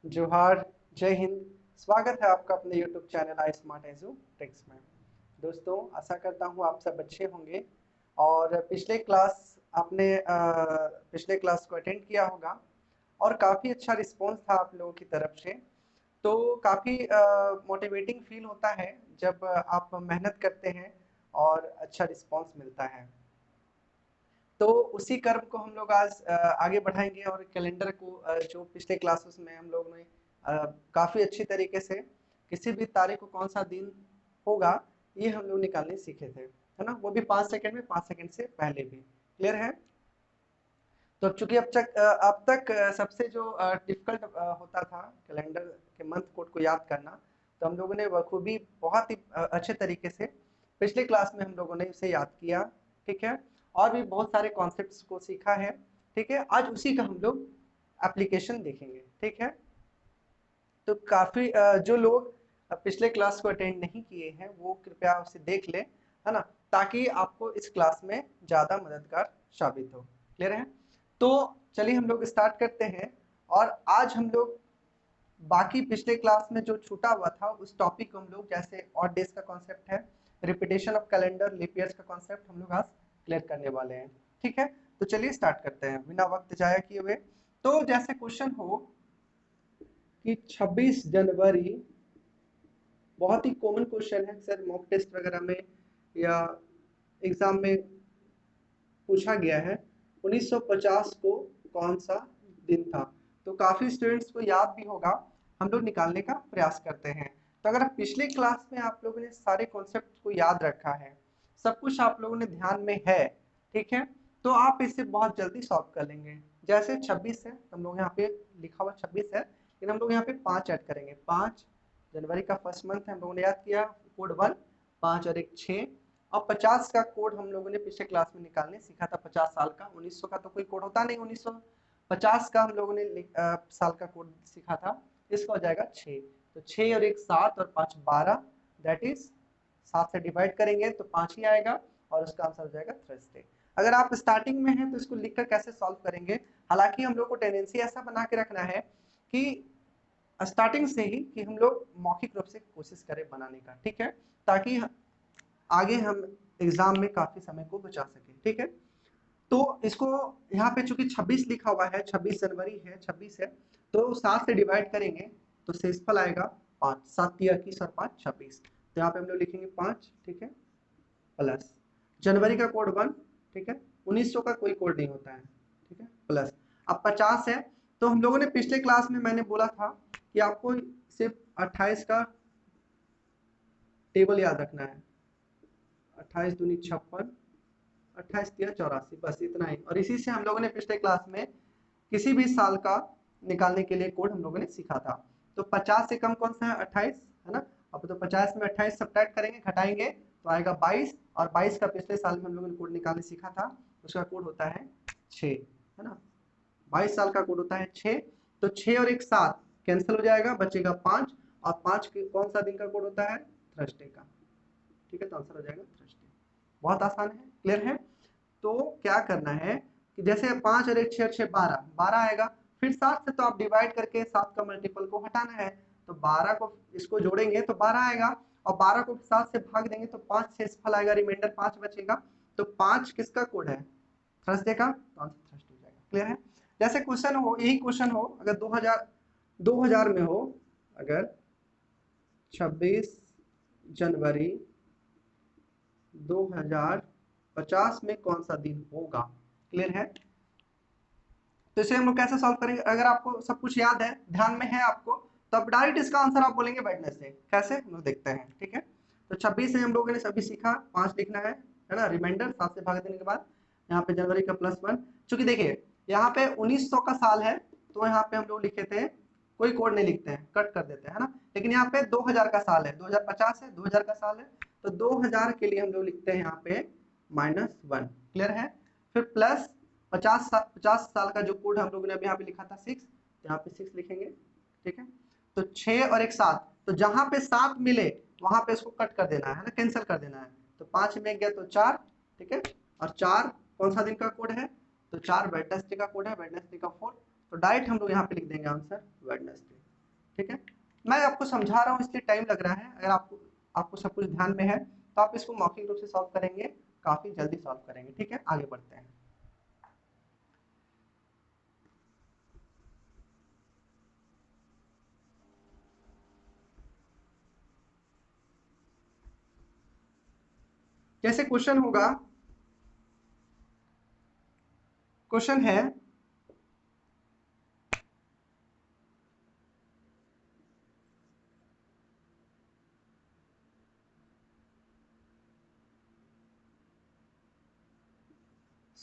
जोहार, जय हिंद। स्वागत है आपका अपने YouTube channel I smart edu techs में। दोस्तों, आशा करता हूँ आप सब अच्छे होंगे और पिछले क्लास को अटेंड किया होगा और काफ़ी अच्छा रिस्पॉन्स था आप लोगों की तरफ से। तो काफ़ी मोटिवेटिंग फील होता है जब आप मेहनत करते हैं और अच्छा रिस्पॉन्स मिलता है। तो उसी कर्व को हम लोग आज आगे बढ़ाएंगे और कैलेंडर को जो पिछले क्लासेस में हम लोग ने काफ़ी अच्छी तरीके से किसी भी तारीख को कौन सा दिन होगा ये हम लोग निकालने सीखे थे, है ना। वो भी 5 सेकंड में, 5 सेकंड से पहले भी। क्लियर है। तो अब चूंकि अब तक सबसे जो डिफिकल्ट होता था कैलेंडर के मंथ कोड को याद करना, तो हम लोगों ने बखूबी बहुत ही अच्छे तरीके से पिछले क्लास में हम लोगों ने इसे याद किया। ठीक है। और भी बहुत सारे कॉन्सेप्ट्स को सीखा है। ठीक है। आज उसी का हम लोग एप्लीकेशन देखेंगे। ठीक है। तो काफ़ी जो लोग पिछले क्लास को अटेंड नहीं किए हैं वो कृपया उसे देख लें, है ना, ताकि आपको इस क्लास में ज़्यादा मददगार साबित हो। क्लियर है। तो चलिए हम लोग स्टार्ट करते हैं और आज हम लोग बाकी पिछले क्लास में जो छूटा हुआ था उस टॉपिक को हम लोग, जैसे ऑड डेज का कॉन्सेप्ट है, repetition of calendar, leap years का कॉन्सेप्ट हम लोग आज क्लियर करने वाले हैं। ठीक है। तो चलिए स्टार्ट करते हैं बिना वक्त जाया किए हुए। तो जैसे क्वेश्चन हो कि 26 जनवरी, बहुत ही कॉमन क्वेश्चन है सर, मॉक टेस्ट वगैरह में या एग्जाम में पूछा गया है, 1950 को कौन सा दिन था। तो काफी स्टूडेंट्स को याद भी होगा, हम लोग निकालने का प्रयास करते हैं। तो अगर पिछले क्लास में आप लोगों ने सारे कॉन्सेप्ट को याद रखा है, सब कुछ आप लोगों ने ध्यान में है, ठीक है, तो आप इसे बहुत जल्दी सॉल्व कर लेंगे। जैसे 26 है, हम लोग यहाँ पे लिखा हुआ 26 है, लेकिन हम लोग यहाँ पे 5 ऐड करेंगे। 5 जनवरी का फर्स्ट मंथ है, हम लोगों ने याद किया, कोड 1, 5 और 1 6। अब 50 का कोड हम लोगों ने पिछले क्लास में निकालने सीखा था, 50 साल का। 1900 का तो कोई कोड होता नहीं, 1950 का हम लोगों ने साल का कोड सीखा था। इसका हो जाएगा 6। तो 6 और 1 7 और 5 12, दैट इज 7 से डिवाइड करेंगे तो 5 ही आएगा और उसका आंसर हो जाएगा थर्सडे। अगर आप स्टार्टिंग में हैं तो इसको लिखकर कैसे सॉल्व करेंगे, हालांकि हम लोग को टेंडेंसी ऐसा बना के रखना है कि स्टार्टिंग से ही कि हम लोग मौखिक रूप से कोशिश करें बनाने का, ठीक है, ताकि आगे हम एग्जाम में काफी समय को बचा सके। ठीक है। तो इसको यहाँ पे चूंकि 26 लिखा हुआ है, 26 जनवरी है, 26 है, तो 7 से डिवाइड करेंगे तो शेषफल आएगा 5। 7 तिया 21 और 5 26। तो यहाँ पे हम लोग लिखेंगे 5, ठीक है, प्लस जनवरी का कोड 1, ठीक है, 1900 का कोई कोड नहीं होता है, ठीक है, प्लस अब 50 है। तो हम लोगों ने पिछले क्लास में मैंने बोला था कि आपको सिर्फ 28 का टेबल याद रखना है। 28 दूनी 56, 28 तिया 84, बस इतना ही। और इसी से हम लोगों ने पिछले क्लास में किसी भी साल का निकालने के लिए कोड हम लोगों ने सीखा था। तो 50 से कम कौन सा है, 28, है ना। अब तो 50 में 28 सब्ट्रैक्ट करेंगे, घटाएंगे तो आएगा 22, और 22 का पिछले साल में हम लोगों ने कोड निकालने सीखा था, उसका कोड होता है 6, है ना। 22 साल का कोड होता है 6। तो 6 और 1 7 कैंसिल हो जाएगा, बचेगा 5, और 5 कौन सा दिन का कोड होता है, थर्सडे का। ठीक है, तो आंसर हो जाएगा थर्सडे। बहुत आसान है। क्लियर है। तो क्या करना है कि जैसे 5 और 1 6 और 6 12, 12 आएगा, फिर 7 से तो आप डिवाइड करके 7 का मल्टीपल को हटाना है, तो 12 को इसको जोड़ेंगे तो 12 आएगा, और 12 को 7 से भाग देंगे तो 5 शेषफल आएगा, रिमाइंडर 5 बचेगा। तो 5 किसका कोड है, थर्सडे का, तो आंसर थर्सडे हो जाएगा। क्लियर है। जैसे क्वेश्चन हो, यही क्वेश्चन हो अगर 2000 में हो, अगर 26 जनवरी 2050 में कौन सा दिन होगा। क्लियर है। तो इसे हम लोग कैसे सॉल्व करेंगे, अगर आपको सब कुछ याद है, ध्यान में है आपको, तो अब डायरेक्ट इसका आंसर आप बोलेंगे वेडनेसडे। कैसे, हम लोग देखते हैं। ठीक है। तो 26 से हम लोगों ने सभी सीखा, 5 लिखना है ना, रिमाइंडर 7 से भाग देने के बाद यहाँ पे जनवरी का +1। चूंकि देखिए यहाँ पे 1900 का साल है, तो यहाँ पे हम लोग लिखे थे, कोई कोड नहीं लिखते हैं, कट कर देते हैं, है ना। लेकिन यहाँ पे 2000 का साल है, 2050 है, 2000 का साल है, तो 2000 के लिए हम लोग लिखते हैं यहाँ पे -1। क्लियर है। फिर प्लस 50 साल का जो कोड हम लोगों ने अभी यहाँ पे लिखा था 6, यहाँ पे 6 लिखेंगे। ठीक है। तो 6 और 1 7, तो जहां पे 7 मिले वहां पे इसको कट कर देना है ना, कैंसिल कर देना है। तो 5 में गया तो 4, ठीक है, और 4 कौन सा दिन का कोड है, तो 4 वेडनेसडे का कोड है, वेडनेसडे का 4। तो डायरेक्ट हम लोग यहाँ पे लिख देंगे आंसर वेडनेसडे। ठीक है, मैं आपको समझा रहा हूँ इसलिए टाइम लग रहा है। अगर आपको सब कुछ ध्यान में है तो आप इसको मौखिक रूप से सॉल्व करेंगे, काफी जल्दी सॉल्व करेंगे। ठीक है, आगे बढ़ते हैं। जैसे क्वेश्चन होगा, क्वेश्चन है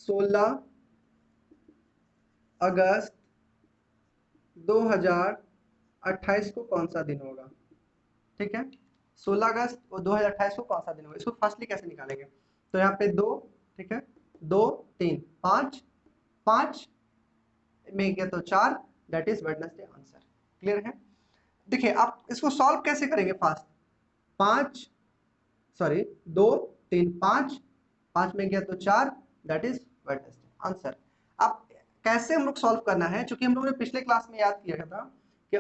16 अगस्त 2028 को कौन सा दिन होगा? ठीक है, 16 अगस्त और 2028 को कौन सा दिन होगा, इसको फास्टली कैसे निकालेंगे? तो यहाँ पे 2, ठीक है, 2 3 5, 5 में गया तो 4, that is Wednesday answer. Clear है? देखिए आप इसको सॉल्व कैसे करेंगे फास्ट। 5 सॉरी 2 3 5, 5 में गया तो 4, दैट इज वेडनेसडे आंसर। अब कैसे हम लोग सॉल्व करना है, क्योंकि हम लोगों ने पिछले क्लास में याद किया था कि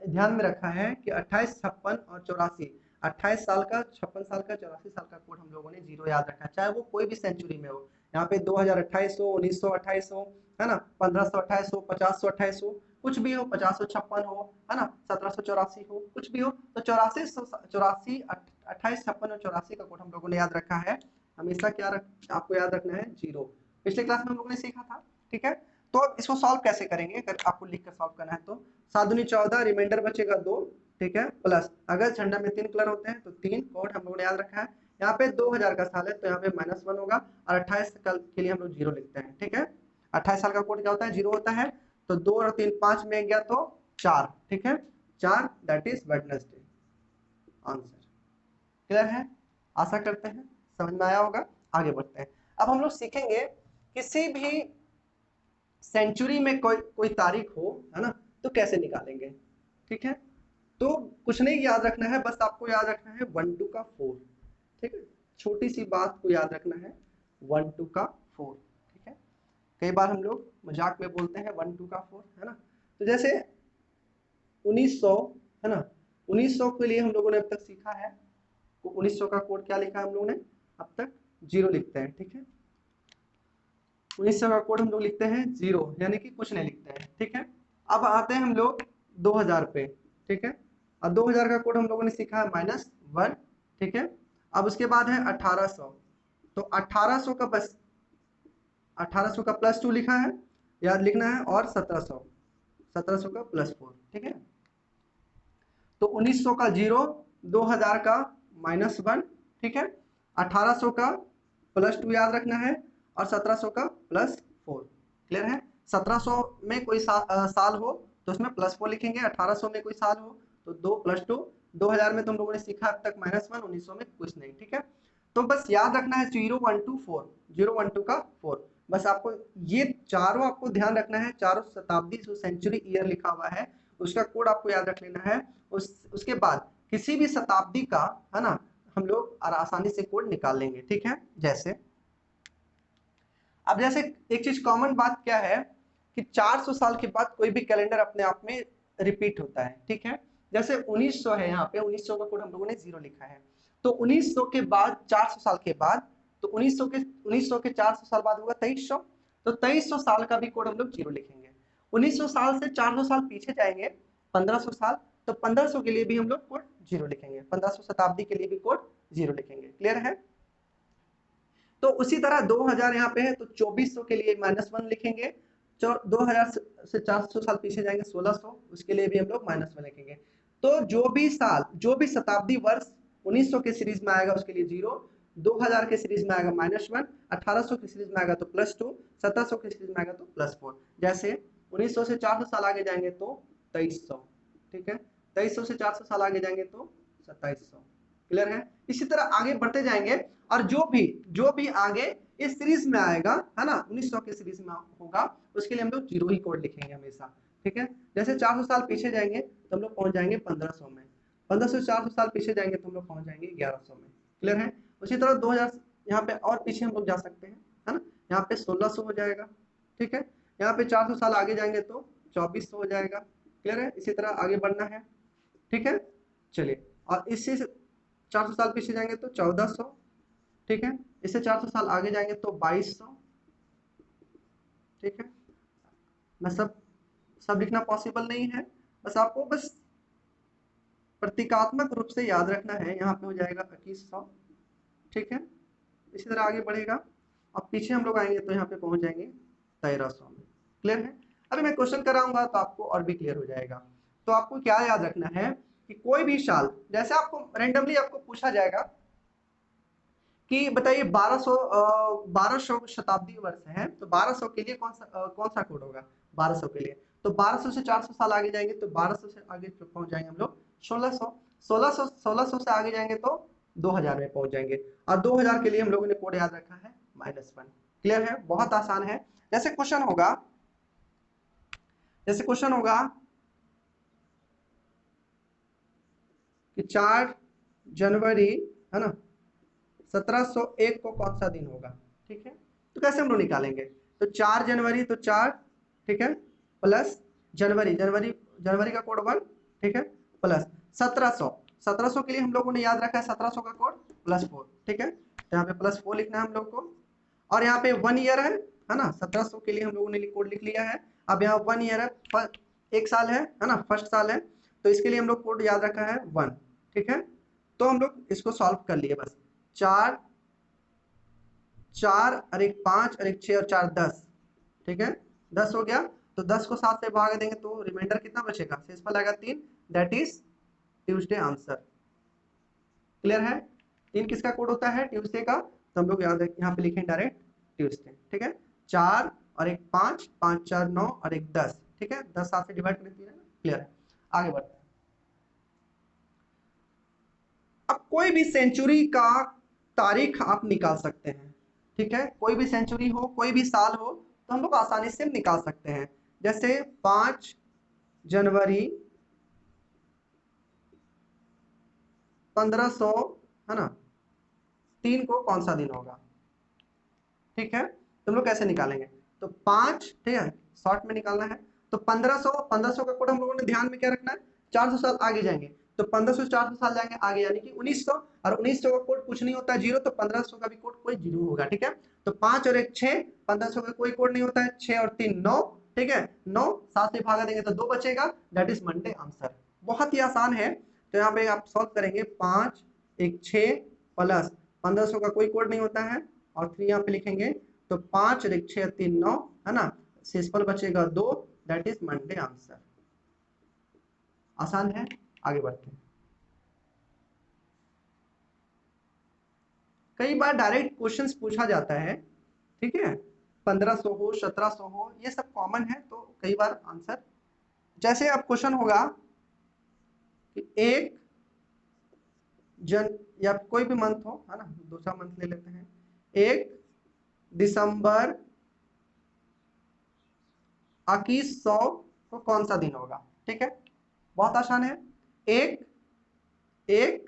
ध्यान में रखा है कि 28, 56 और 84, 28 साल का, 56 साल का, 84 साल का कोड हम लोगों ने जीरो याद रखा है, चाहे वो कोई भी सेंचुरी में हो। यहाँ पे 2028 हो, 1928 हो, है ना, 1528 हो, 5028 हो, कुछ भी हो, 5056 हो, है ना, 1784 हो, कुछ भी हो, तो 84, 28, 56 और 84 का कोड हम लोगों ने याद रखा है। हमेशा आपको याद रखना है जीरो। पिछले क्लास में हम लोगों ने सीखा था। ठीक है, तो अब इसको सॉल्व कैसे करेंगे, अगर आपको लिख कर सॉल्व करना है तो 7 दूनी 14, रिमाइंडर बचेगा 2, ठीक है, प्लस अगर झंडा में 3 कलर होते हैं तो 3 कोड हम लोगों ने याद रखा है। यहाँ पे 2000 का साल है तो यहाँ पे -1 होगा, और 28 साल के लिए हम लोग जीरो लिखते हैं। ठीक है, 28 साल का कोड क्या होता है, जीरो होता है। तो 2 और 3 5 में गया तो 4, ठीक है, 4 that is Wednesday answer. Clear है? आशा करते हैं समझ में आया होगा। आगे बढ़ते हैं। अब हम लोग सीखेंगे किसी भी सेंचुरी में कोई तारीख हो, है ना, तो कैसे निकालेंगे। ठीक है, तो कुछ नहीं याद रखना है, बस आपको याद रखना है 1 2 का 4। ठीक है, छोटी सी बात को याद रखना है, 1 2 का 4। ठीक है, कई बार हम लोग मजाक में बोलते हैं 1 2 का 4, है ना। तो जैसे 1900, है ना, 1900 के लिए हम लोगों ने अब तक सीखा है, तो 1900 का कोड क्या लिखा है हम लोगों ने अब तक, जीरो लिखते हैं। ठीक है, 1900 का कोड हम लोग लिखते हैं जीरो, यानी कि कुछ नहीं लिखते हैं। ठीक है, अब आते हैं हम लोग 2000 पे। ठीक है, अब 2000 का कोड हम लोगों ने सीखा है -1। ठीक है, अब उसके बाद है 1800, तो 1800 का बस 1800 का +2 लिखा है, याद लिखना है, और 1700, 1700 का +4। ठीक है, तो 1900 का जीरो, 2000 का -1, ठीक है, 1800 का +2 याद रखना है, और 1700 का +4। क्लियर है? 1700 में कोई साल हो तो उसमें +4 लिखेंगे, 1800 में कोई साल हो तो 2 + 2, 2000 में तुम लोगों ने सीखा अब तक -1, 1900 में कुछ नहीं। ठीक है, तो बस याद रखना है 0 1 2 4, 0 1 2 का 4। बस आपको ये चारों आपको ध्यान रखना है, चारों शताब्दी जो सेंचुरी ईयर लिखा हुआ है उसका कोड आपको याद रख लेना है। उसके बाद किसी भी शताब्दी का, है ना, हम लोग आसानी से कोड निकाल लेंगे। ठीक है, जैसे अब जैसे एक चीज कॉमन बात क्या है कि 400 साल के बाद कोई भी कैलेंडर अपने आप में रिपीट होता है। ठीक है, जैसे 1900 है, यहाँ पे 1900 का कोड हम लोगों ने जीरो लिखा है, तो 1900 के बाद 400 साल के बाद, तो 1900 के 400 साल बाद होगा 2300, तो 2300 साल का भी कोड हम लोग जीरो लिखेंगे। 1900 साल से 400 साल पीछे जाएंगे, 1500 साल, तो 1500 के लिए भी हम लोग कोड जीरो लिखेंगे, 1500 शताब्दी के लिए भी कोड जीरो लिखेंगे। क्लियर है? तो उसी तरह 2000 यहाँ पे है तो 2400 के लिए -1 लिखेंगे, 2000 से 400 साल पीछे जाएंगे 1600, उसके लिए भी हम लोग -1 लिखेंगे। तो जो भी साल, जो भी शताब्दी वर्ष 1900 के सीरीज में आएगा उसके लिए जीरो, 2000 के सीरीज में आएगा -1, 1800 के सीरीज में आएगा तो +2, 1700 के सीरीज में आएगा तो +4। जैसे 1900 से 400 साल आगे जाएंगे तो 2300। ठीक है, 2300 से 400 साल आगे जाएंगे तो 2700। क्लियर है? इसी तरह आगे बढ़ते जाएंगे, और जो भी आगे इस सीरीज में आएगा, है ना, 1900 के सीरीज में होगा, उसके लिए हम लोग जीरो ही कोड लिखेंगे हमेशा। ठीक है, जैसे 400 साल पीछे जाएंगे तो हम लोग पहुंच जाएंगे 1500 में, 1500 से 400 साल पीछे जाएंगे तो हम लोग पहुंच जाएंगे 1100 में। क्लियर है? उसी तरह 2000 यहाँ पे और पीछे हम लोग जा सकते हैं, है ना, यहाँ पे 1600 हो जाएगा। ठीक है, यहाँ पे 400 साल आगे जाएंगे तो 2400 हो जाएगा। क्लियर है? इसी तरह आगे बढ़ना है, ठीक है। चलिए, और इससे 400 साल पीछे जाएंगे तो 1400, ठीक है। इससे 400 साल आगे जाएंगे तो 2200, ठीक है। मैं सब लिखना पॉसिबल नहीं है, बस आपको बस प्रतीकात्मक रूप से याद रखना है। यहाँ पे हो जाएगा 2100, ठीक है। इसी तरह आगे बढ़ेगा, अब पीछे हम लोग आएंगे तो यहाँ पे पहुंच जाएंगे 1300 में। क्लियर है? अभी मैं क्वेश्चन कराऊंगा तो आपको और भी क्लियर हो जाएगा। तो आपको क्या याद रखना है कि कोई भी साल, जैसे आपको रैंडमली आपको पूछा जाएगा कि बताइए 1200 शताब्दी वर्ष है, तो 1200 के लिए कौन सा कोड होगा 1200 के लिए? तो 1200 से 400 साल आगे जाएंगे तो 1200 से आगे पहुंच जाएंगे हम लोग 1600, 1600 से आगे जाएंगे तो 2000 में पहुंच जाएंगे। और 2000 के लिए हम लोगों ने कोड याद रखा है -1। क्लियर है? बहुत आसान है। जैसे क्वेश्चन होगा कि 4 जनवरी, है ना, 1701 को कौन सा दिन होगा, ठीक है। तो कैसे हम लोग निकालेंगे? तो 4 जनवरी तो 4, ठीक है, प्लस जनवरी का कोड 1, ठीक है, प्लस 1700 के लिए हम लोगों ने याद रखा है 1700 का कोड +4, ठीक है। तो यहाँ पे +4 लिखना है हम लोग को। और यहाँ पे 1 ईयर है ना, 1700 के लिए हम लोगों ने कोड लिख लिया है। अब यहाँ 1 ईयर है, 1 साल है ना, फर्स्ट साल है, तो इसके लिए हम लोग कोड याद रखा है 1, ठीक है। तो हम लोग इसको सॉल्व कर लिए बस। 4 और 1 5 और 1 6 और 4 10, ठीक है, 10 हो गया। तो 10 को 7 से भाग देंगे तो रिमाइंडर कितना बचेगा? शेष पर आएगा 3, that is Tuesday answer. Clear है? 3 किसका कोड होता है? ट्यूसडे का। तो हम लोग यहाँ पे लिखें डायरेक्ट ट्यूसडे, ठीक है। 4 और 1 5, 5 4 9 और 1 10, ठीक है। 10 7 से डिवाइड करती है ना। क्लियर है? आगे बढ़ते हैं। अब कोई भी सेंचुरी का तारीख आप निकाल सकते हैं, ठीक है। कोई भी सेंचुरी हो, कोई भी साल हो, तो हम लोग आसानी से निकाल सकते हैं। जैसे 5 जनवरी 1500, है ना, 3 को कौन सा दिन होगा, ठीक है। तुम लोग कैसे निकालेंगे? तो 5, ठीक है, शॉर्ट में निकालना है। तो 1500 का कोड हम लोगों ने ध्यान में क्या रखना है? 400 साल आगे जाएंगे, तो 1500 से 400 साल जाएंगे आगे, यानी कि 1900। और 1900 का कोड कुछ नहीं होता है, 0, तो 1500 का भी कोड कोई 0 होगा, ठीक है। तो 5 और 1 6, 1500 का कोई कोड नहीं होता है, 6 और 3 9, ठीक है, 9 7 से भागा देंगे तो 2 बचेगा, दैट इज मंडे आंसर। बहुत ही आसान है। तो यहाँ पे आप सॉल्व करेंगे, 5 1 6 प्लस 1500 का कोई कोड नहीं होता है, और 3 यहाँ पे लिखेंगे, तो 5 और 1 6 3 9, है ना, शेषफल बचेगा 2, दैट इज मंडे आंसर। आसान है। आगे बढ़ते हैं। कई बार डायरेक्ट क्वेश्चंस पूछा जाता है, ठीक है, 1500 हो 1700 हो, ये सब कॉमन है, तो कई बार आंसर, जैसे अब क्वेश्चन होगा कि 1 जन, या कोई भी मंथ हो, है ना, दूसरा मंथ ले लेते हैं, 1 दिसंबर 2100 को कौन सा दिन होगा, ठीक है। बहुत आसान है। 1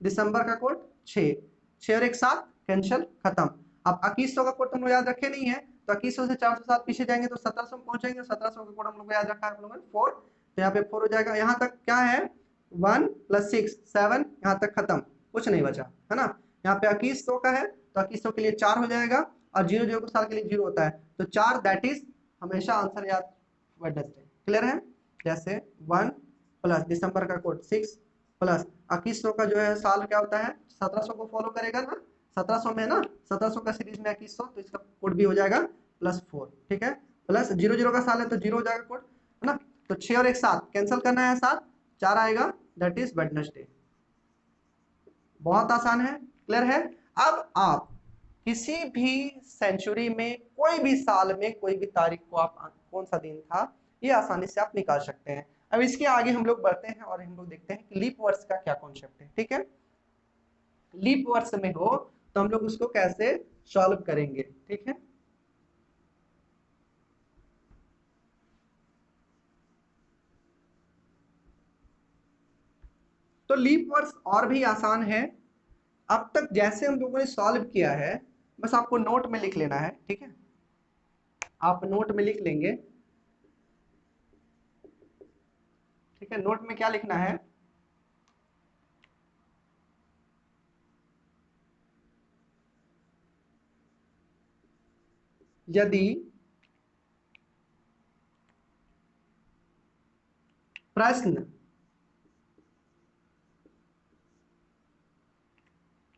दिसंबर का कोड 6, 6 और 1 7, कैंसिल, खत्म। अब 2100 का कोड तुम लोग याद रखे नहीं है, तो 2100 से 400 साल पीछे जाएंगे तो 1700 में पहुंचेंगे। 1700 का कोड हम लोग याद रखा है हम लोगों ने 4, तो यहाँ पे 4 हो जाएगा। यहाँ तक क्या है? 1 + 6 7, यहाँ तक खत्म, कुछ नहीं बचा, है ना। यहाँ पे 2100 का है, तो 2100 के लिए 4 हो जाएगा, और 0 साल के लिए 0 होता है, तो 4, दैट इज हमेशा आंसर याद वेडनेसडे। क्लियर है? जैसे 1 प्लस दिसंबर का कोड 6 प्लस 2100 का जो है साल क्या होता है, 1700 को फॉलो करेगा ना, 1700 में ना, 1700 का सीरीज में 2100, तो इसका कोड भी हो जाएगा +4, ठीक है। प्लस 00 का साल है तो 0 हो जाएगा कोड, है ना। तो 6 और 1 7, कैंसिल करना है, 7 4 आएगा, दैट इज वेडनेसडे। बहुत आसान है। क्लियर है? अब आप किसी भी सेंचुरी में, कोई भी साल में, कोई भी तारीख को आप कौन सा दिन था, ये आसानी से आप निकाल सकते हैं। अब इसके आगे हम लोग बढ़ते हैं और हम लोग देखते हैं कि लीप वर्ष का क्या कॉन्सेप्ट है, ठीक है। लीप वर्ष में हो तो हम लोग उसको कैसे सॉल्व करेंगे, ठीक है। तो लीप वर्ष और भी आसान है। अब तक जैसे हम लोगों ने सॉल्व किया है, बस आपको नोट में लिख लेना है, ठीक है। आप नोट में लिख लेंगे ठीक है, नोट में क्या लिखना है, यदि प्रश्न,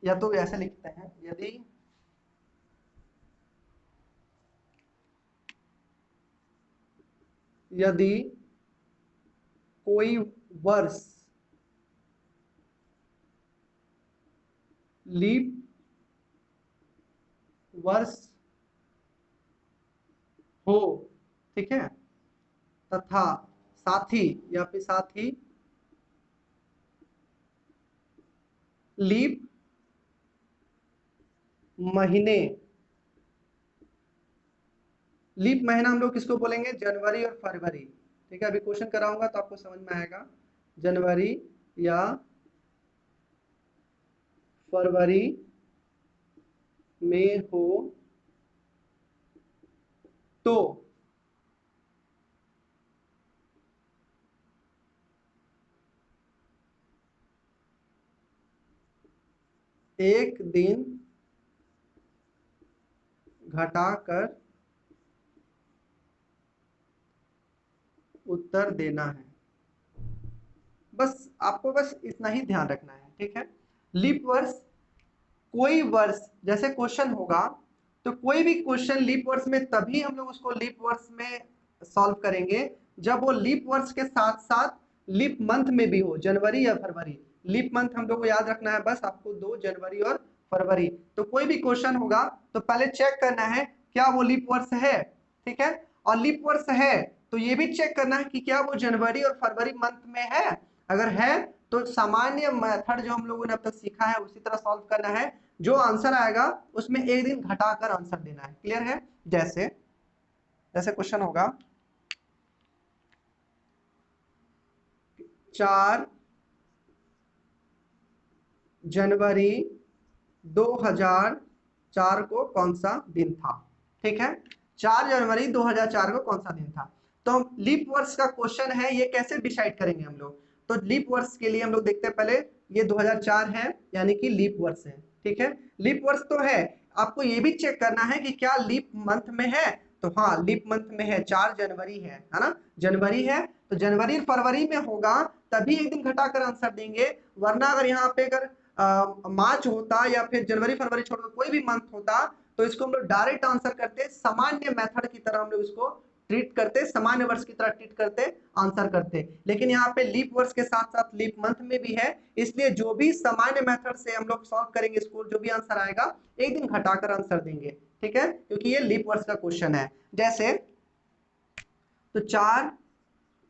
या तो ऐसे लिखते हैं, यदि कोई वर्ष लीप वर्ष हो, ठीक है, तथा साथी या फिर साथी लीप महीने, लीप महीना हम लोग किसको बोलेंगे, जनवरी और फरवरी। ठीक है, अभी क्वेश्चन कराऊंगा तो आपको समझ में आएगा, जनवरी या फरवरी में हो तो एक दिन घटाकर उत्तर देना है। बस आपको बस इतना ही ध्यान रखना है, ठीक है। लीप वर्ष, कोई वर्ष, जैसे क्वेश्चन होगा तो कोई भी क्वेश्चन लीप वर्ष में तभी हम लोग उसको लीप वर्ष में सॉल्व करेंगे जब वो लीप वर्ष के साथ साथ लीप मंथ में भी हो, जनवरी या फरवरी। लीप मंथ हम लोग को याद रखना है, बस आपको दो, जनवरी और फरवरी। तो कोई भी क्वेश्चन होगा तो पहले चेक करना है क्या वो लीप वर्ष है, ठीक है। और लीप वर्ष है तो ये भी चेक करना है कि क्या वो जनवरी और फरवरी मंथ में है। अगर है तो सामान्य मेथड जो हम लोगों ने अब तक सीखा है उसी तरह सॉल्व करना है, जो आंसर आएगा उसमें एक दिन घटाकर आंसर देना है। क्लियर है? जैसे जैसे क्वेश्चन होगा 4 जनवरी 2004 को कौन सा दिन था, ठीक है। 4 जनवरी 2004 को कौन सा दिन था। तो लीप वर्ष का क्वेश्चन है, ये कैसे डिसाइड करेंगे हम लोग। तो लीप वर्ष के लिए हम लोग देखते हैं पहले, ये 2004 है यानी कि लीप वर्ष है, ठीक है। लीप वर्ष तो है, आपको ये भी चेक करना है कि क्या लीप मंथ में है। तो हाँ, लीप मंथ में है, 4 जनवरी है ना, जनवरी है। तो जनवरी फरवरी में होगा तभी एक दिन घटाकर आंसर देंगे, वरना अगर यहाँ पे अगर मार्च होता या फिर जनवरी फरवरी छोड़कर कोई भी मंथ होता तो इसको हम लोग डायरेक्ट आंसर करते, सामान्य मेथड की तरह हम लोग इसको ट्रीट करते, सामान्य वर्ष की तरह ट्रीट करते, आंसर करते। लेकिन यहाँ पे लीप वर्ष के साथ साथ लीप मंथ में भी है, इसलिए जो भी सामान्य मेथड से हम लोग सॉल्व करेंगे इसको, जो भी आंसर आएगा एक दिन घटाकर आंसर देंगे, ठीक है, क्योंकि ये लीप वर्ष का क्वेश्चन है। जैसे तो 4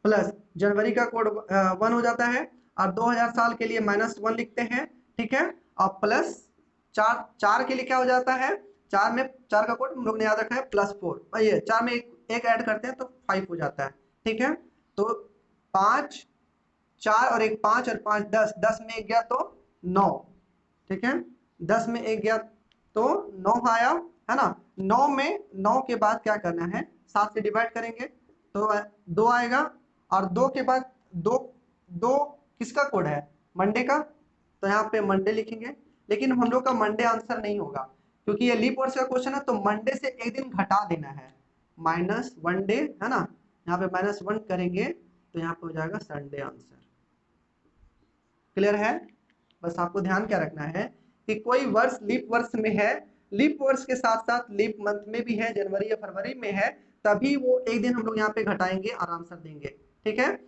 प्लस जनवरी का कोड 1 हो जाता है, और 2000 साल के लिए -1 लिखते हैं, ठीक है। और प्लस 4, 4 के लिए क्या हो जाता है, 4 में 4 का कोड हम लोग ने याद रखा है +4, और ये 4 में एक ऐड करते हैं तो 5 हो जाता है, ठीक है। तो 5, 4 और एक 5 और 5 10, 10 में एक गया तो 9, ठीक है। 10 में एक गया तो 9 आया, है ना। 9 में 9 के बाद क्या करना है, 7 से डिवाइड करेंगे तो 2 आएगा, और 2 के बाद 2, 2 किसका कोड है, मंडे का, तो यहाँ पे मंडे लिखेंगे। लेकिन हम लोग का मंडे आंसर नहीं होगा क्योंकि ये लीप वर्ष का क्वेश्चन है, तो मंडे से एक दिन घटा देना है, -1 डे, है ना। यहाँ पे -1 करेंगे तो यहाँ पे हो जाएगा संडे आंसर। क्लियर है? बस आपको ध्यान क्या रखना है कि कोई वर्ष लीप वर्ष में है, लीप वर्ष के साथ साथ लीप मंथ में भी है, जनवरी या फरवरी में है, तभी वो एक दिन हम लोग यहाँ पे घटाएंगे और आंसर देंगे, ठीक है।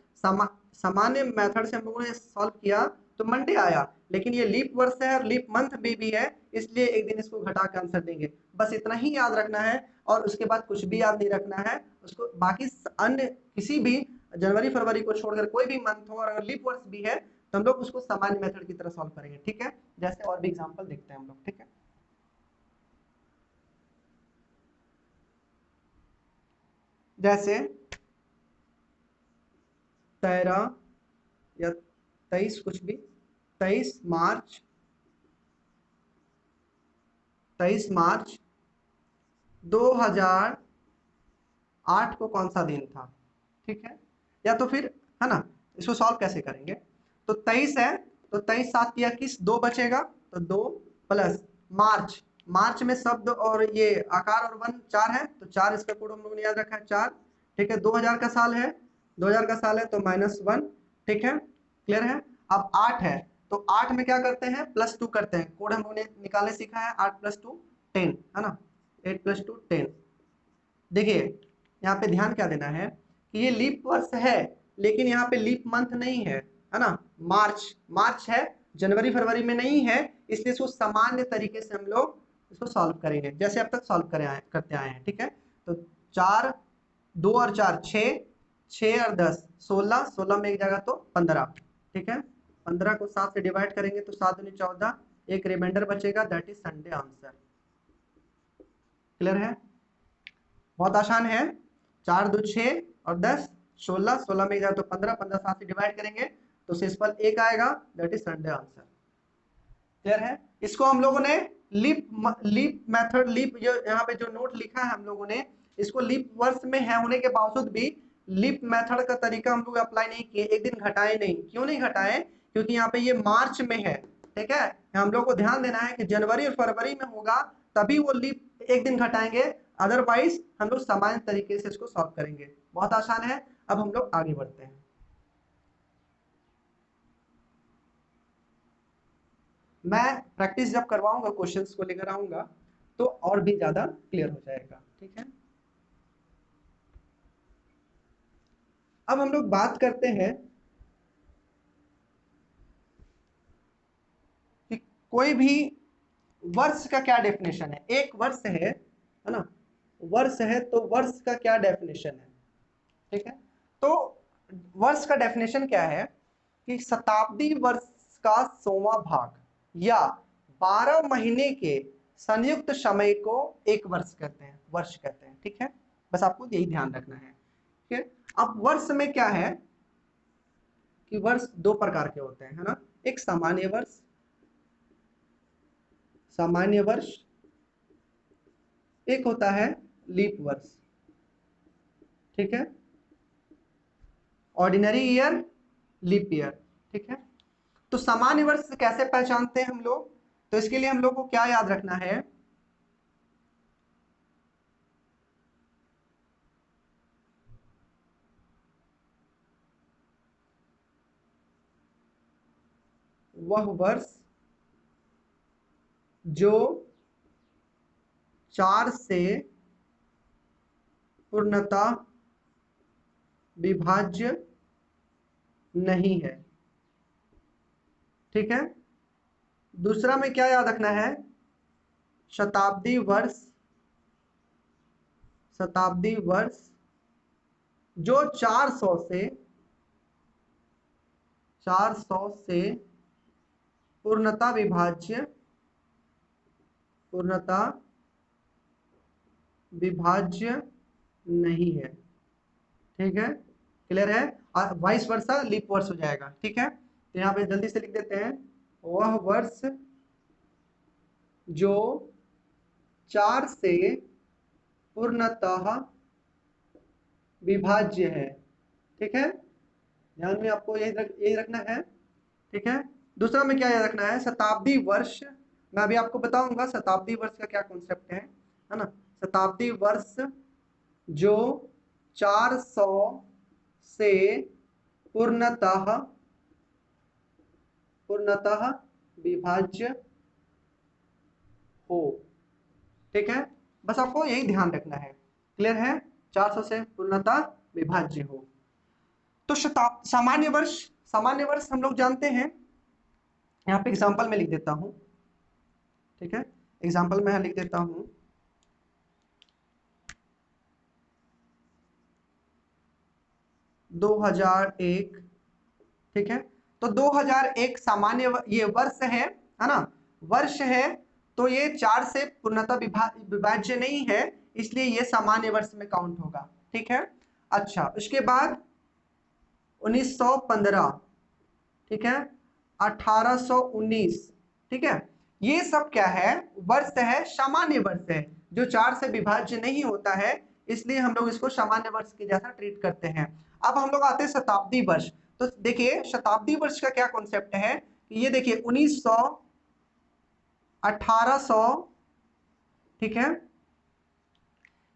सामान्य मेथड से हम लोगों ने सॉल्व किया तो मंडे आया, लेकिन ये लीप वर्ष है और लीप मंथ में भी है, इसलिए एक दिन इसको घटा के आंसर देंगे। बस इतना ही याद रखना है, और उसके बाद कुछ भी याद नहीं रखना है उसको। बाकी अन्य किसी भी जनवरी फरवरी को छोड़कर कोई भी मंथ हो और अगर लीप वर्ष भी है तो हम लोग उसको सामान्य मेथड की तरह सॉल्व करेंगे, ठीक है। जैसे और भी एग्जांपल देखते हैं हम लोग, ठीक है। जैसे 13 या 23, कुछ भी, 23 मार्च, 23 मार्च 2008 को कौन सा दिन था, ठीक है। या तो फिर, है ना, इसको सॉल्व कैसे करेंगे? तो 23 है, तो 23 7 या 21, 2 बचेगा, तो 2 प्लस मार्च, मार्च में शब्द और ये आकार और वन 4 है, तो 4 इसका कोड हम लोगों ने याद रखा है 4। ठीक है, 2000 का साल है, 2000 का साल है तो -1। ठीक है, क्लियर है। अब 8 है, तो 8 में क्या करते हैं, +2 करते हैं, कोड हम लोगों ने निकालने सीखा है, 8 + 2 10 है ना, 8 + 2 10। देखिए यहाँ पे ध्यान क्या देना है कि ये लीप वर्ष है, लेकिन यहाँ पे लीप मंथ नहीं है ना, मार्च है, जनवरी फरवरी में नहीं है, इसलिए इसको सामान्य तरीके से हम लोग इसको सॉल्व करेंगे जैसे अब तक सॉल्व करते आए हैं। ठीक है, तो 4 2 और 4 6, 6 और 10 16, 16 में एक जगह तो 15। ठीक है, 15 को 7 से डिवाइड करेंगे तो 7 दूनी 14, एक रिमाइंडर बचेगा, that is Sunday answer. Clear है, बहुत आसान है। 4 2 6 और 10 16, 16 में जाए तो 15, 15 7 से डिवाइड करेंगे तो शेषफल 1 आएगा, that is Sunday answer. Clear है, इसको हम लोगों ने लीप मेथड, लीप जो यहाँ पे जो नोट लिखा है हम लोगों ने, इसको लीप वर्ष में है होने के बावजूद भी लीप मेथड का तरीका हम लोग अप्लाई नहीं किए, एक दिन घटाए नहीं। क्यों नहीं घटाए? क्योंकि यहाँ पे ये मार्च में है। ठीक है, हम लोग को ध्यान देना है कि जनवरी और फरवरी में होगा तभी वो लीप एक दिन घटाएंगे, अदरवाइज हम लोग सामान्य तरीके से इसको सॉल्व करेंगे। बहुत आसान है। अब हम लोग आगे बढ़ते हैं। मैं प्रैक्टिस जब करवाऊंगा, क्वेश्चंस को लेकर आऊंगा तो और भी ज्यादा क्लियर हो जाएगा। ठीक है, अब हम लोग बात करते हैं कि कोई भी वर्ष का क्या डेफिनेशन है। एक वर्ष है ना, वर्ष है तो वर्ष का क्या डेफिनेशन है। ठीक है, तो वर्ष का डेफिनेशन क्या है कि शताब्दी वर्ष का 100वां भाग या 12 महीने के संयुक्त समय को एक वर्ष कहते हैं, वर्ष कहते हैं। ठीक है, बस आपको यही ध्यान रखना है। ठीक है, अब वर्ष में क्या है कि वर्ष दो प्रकार के होते हैं, है ना, एक सामान्य वर्ष, सामान्य वर्ष, एक होता है लीप वर्ष। ठीक है, ऑर्डिनरी ईयर, लीप ईयर। ठीक है, तो सामान्य वर्ष कैसे पहचानते हैं हम लोग? तो इसके लिए हम लोग को क्या याद रखना है, वह वर्ष जो 4 से पूर्णतः विभाज्य नहीं है। ठीक है, दूसरा में क्या याद रखना है, शताब्दी वर्ष, शताब्दी वर्ष जो 400 से पूर्णतः विभाज्य, पूर्णतः विभाज्य नहीं है। ठीक है, क्लियर है, वाइस वर्षा लीप वर्ष हो जाएगा। ठीक है, तो यहाँ पे जल्दी से लिख देते हैं, वह वर्ष जो 4 से पूर्णतः विभाज्य है। ठीक है, ध्यान में आपको यही रखना है। ठीक है, दूसरा में क्या याद रखना है, शताब्दी वर्ष। मैं अभी आपको बताऊंगा शताब्दी वर्ष का क्या कॉन्सेप्ट है ना। शताब्दी वर्ष जो 400 से पूर्णतः विभाज्य हो। ठीक है, बस आपको यही ध्यान रखना है। क्लियर है, 400 से पूर्णतः विभाज्य हो। तो सामान्य वर्ष, सामान्य वर्ष हम लोग जानते हैं, यहाँ पे एग्जांपल में लिख देता हूं। ठीक है, एग्जांपल में लिख देता हूं, दो 2001। ठीक है, तो 2001 सामान्य ये वर्ष है ना, वर्ष है, तो ये 4 से पूर्णतः विभाज्य नहीं है, इसलिए ये सामान्य वर्ष में काउंट होगा। ठीक है, अच्छा, उसके बाद 1915, ठीक है, 1819। ठीक है, ये सब क्या है, वर्ष है, सामान्य वर्ष है जो 4 से विभाज्य नहीं होता है, इसलिए हम लोग इसको सामान्य वर्ष के जैसा ट्रीट करते हैं। अब हम लोग आते हैं शताब्दी वर्ष। तो देखिए शताब्दी वर्ष का क्या कॉन्सेप्ट है, ये देखिए 1900, 1800, ठीक है,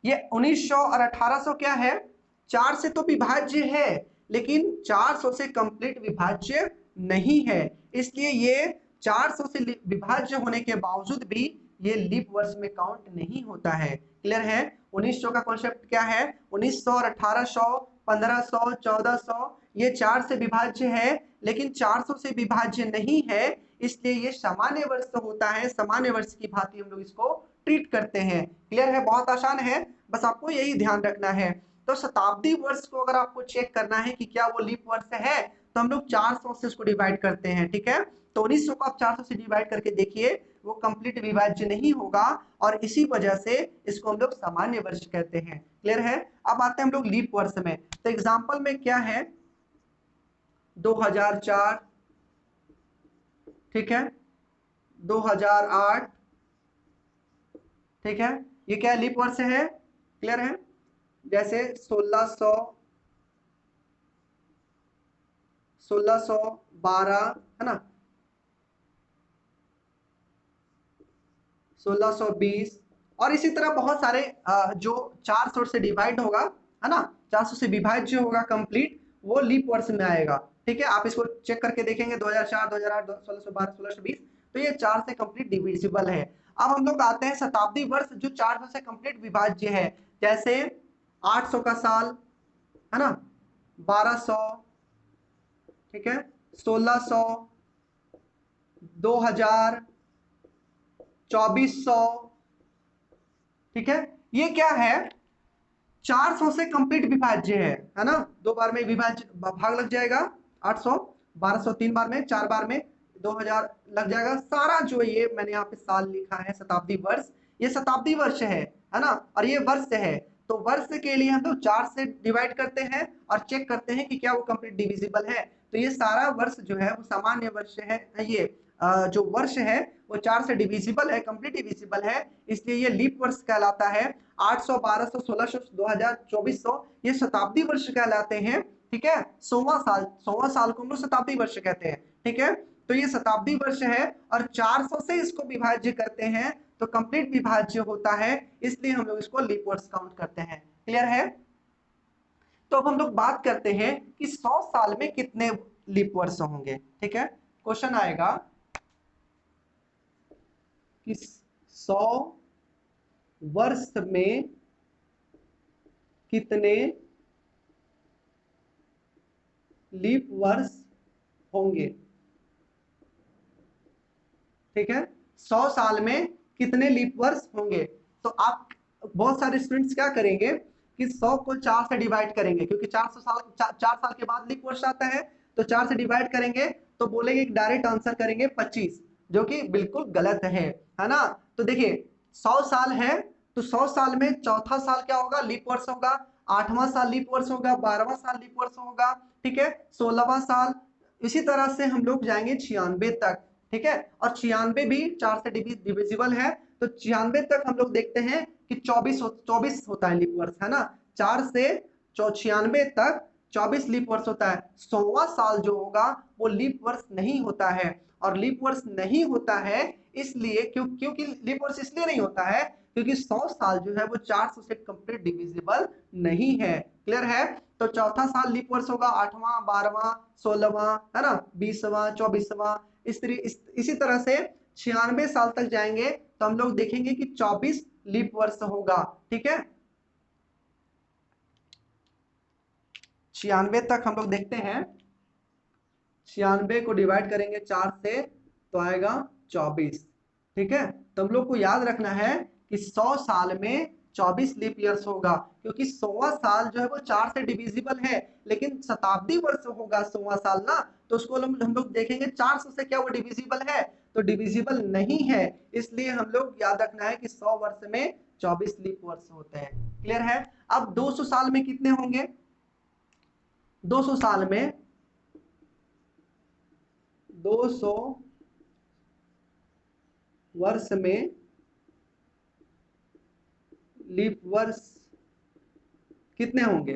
ये 1900 और 1800 क्या है, 4 से तो विभाज्य है लेकिन 400 से कंप्लीट विभाज्य नहीं है, इसलिए ये 400 से विभाज्य होने के बावजूद भी ये लीप वर्ष में काउंट नहीं होता है। क्लियर है? 1900 का कॉन्सेप्ट क्या है, 1900 और 1800, 1500, 1400 ये 4 से विभाज्य है लेकिन 400 से विभाज्य नहीं है, इसलिए ये सामान्य वर्ष तो होता है, सामान्य वर्ष की भांति हम लोग इसको ट्रीट करते हैं। क्लियर है? बहुत आसान है, बस आपको यही ध्यान रखना है। तो शताब्दी वर्ष को अगर आपको चेक करना है कि क्या वो लीप वर्ष है, तो हम लोग 400 से उसको डिवाइड करते हैं, ठीक है। तो 1900 को आप 400 से डिवाइड करके देखिए, वो कंप्लीट विभाज्य नहीं होगा और इसी वजह से इसको हम लोग सामान्य वर्ष कहते हैं। क्लियर है? अब आते हैं हम लोग लीप वर्ष में। तो एग्जाम्पल में क्या है, 2004, ठीक है, 2008, ठीक है, ये क्या लीप वर्ष है? क्लियर है? जैसे 1612 है ना, 1620 और इसी तरह बहुत सारे जो 400 से डिवाइड होगा, है ना, 400 से विभाज्य होगा कंप्लीट, वो लीप वर्ष में आएगा। ठीक है, आप इसको चेक करके देखेंगे 2004, 2008, 1612, 1620, तो ये 4 से कंप्लीट डिविजिबल है। अब हम लोग आते हैं शताब्दी वर्ष जो 400 से कंप्लीट विभाज्य है, जैसे 800 का साल, है ना, 1200, ठीक है, 1600, 2000, 2400, ठीक है, ये क्या है, 400 से कंप्लीट विभाज्य है ना, 2 बार में विभाज्य भाग लग जाएगा, 800, 1200 3 बार में, 4 बार में 2000 लग जाएगा, सारा जो ये मैंने यहाँ पे साल लिखा है शताब्दी वर्ष, ये शताब्दी वर्ष है ना, और ये वर्ष है। तो वर्ष के लिए हम लोग 4 से डिवाइड करते हैं और चेक करते हैं कि क्या वो कंप्लीट डिविजिबल है। तो ये सारा वर्ष जो है वो सामान्य वर्ष है, ये जो वर्ष है वो 4 से डिविजिबल है, कंप्लीट डिविजिबल है, इसलिए ये लीप वर्ष कहलाता है। 800, 1200, 1600, 2000, 2400 ये शताब्दी वर्ष कहलाते हैं। ठीक है, 100वां साल को हम लोग शताब्दी वर्ष कहते हैं। ठीक है, तो ये शताब्दी वर्ष है और 400 से इसको विभाज्य करते हैं तो कंप्लीट विभाज्य होता है, इसलिए हम लोग इसको लीप वर्ष काउंट करते हैं। क्लियर है? तो अब हम लोग बात करते हैं कि 100 साल में कितने लीप वर्ष होंगे। ठीक है, क्वेश्चन आएगा कि 100 वर्ष में कितने लीप वर्ष होंगे। ठीक है, 100 साल में कितने लीप वर्ष होंगे। तो आप बहुत सारे स्टूडेंट्स क्या करेंगे कि 100 को 4 से डिवाइड करेंगे, क्योंकि 400 साल 4 साल के बाद लीप वर्ष आता है, तो 4 से डिवाइड करेंगे तो बोलेंगे डायरेक्ट आंसर करेंगे 25, जो कि बिल्कुल गलत है ना। तो देखिए 100 साल है तो 100 साल में चौथा साल क्या होगा, लीप वर्ष होगा, 8वां साल लीप वर्ष होगा, 12वां साल लीप वर्ष होगा, ठीक है, 16वां साल, इसी तरह से हम लोग जाएंगे 96 तक। ठीक है, और 96 भी 4 से डिविजिबल है, तो 96 तक हम लोग देखते हैं कि 24 होता है लीप वर्ष, है ना, 4 से 96 तक 24 लीप वर्ष होता है। 100वां साल जो होगा वो लीप वर्ष नहीं होता है, और लीप वर्ष नहीं होता है इसलिए क्योंकि लीप वर्ष इसलिए नहीं होता है क्योंकि 100 साल जो है वो 400 से कंप्लीट डिविजिबल नहीं है। क्लियर है? तो चौथा साल लीप वर्ष होगा, 8वां, 12वां, 16वां, है ना, 20वां, 24वां, इसी तरह से 96 साल तक जाएंगे तो हम लोग देखेंगे कि 24 लीप वर्ष होगा। ठीक है, 96 तक हम लोग देखते हैं, 96 को डिवाइड करेंगे 4 से तो आएगा 24। ठीक है, तो हम लोग को याद रखना है कि 100 साल में 24 लीप ईयर्स होगा, क्योंकि 100वां साल जो है वो 4 से डिविजिबल है, लेकिन शताब्दी वर्ष होगा 100वां साल ना, तो उसको हम लोग देखेंगे 400 से क्या वो डिविजिबल है, तो डिविजिबल नहीं है, इसलिए हम लोग याद रखना है कि 100 वर्ष में 24 लीप वर्ष होते हैं। क्लियर है? अब 200 साल में कितने होंगे, 200 साल में 200 वर्ष में लीप वर्ष कितने होंगे।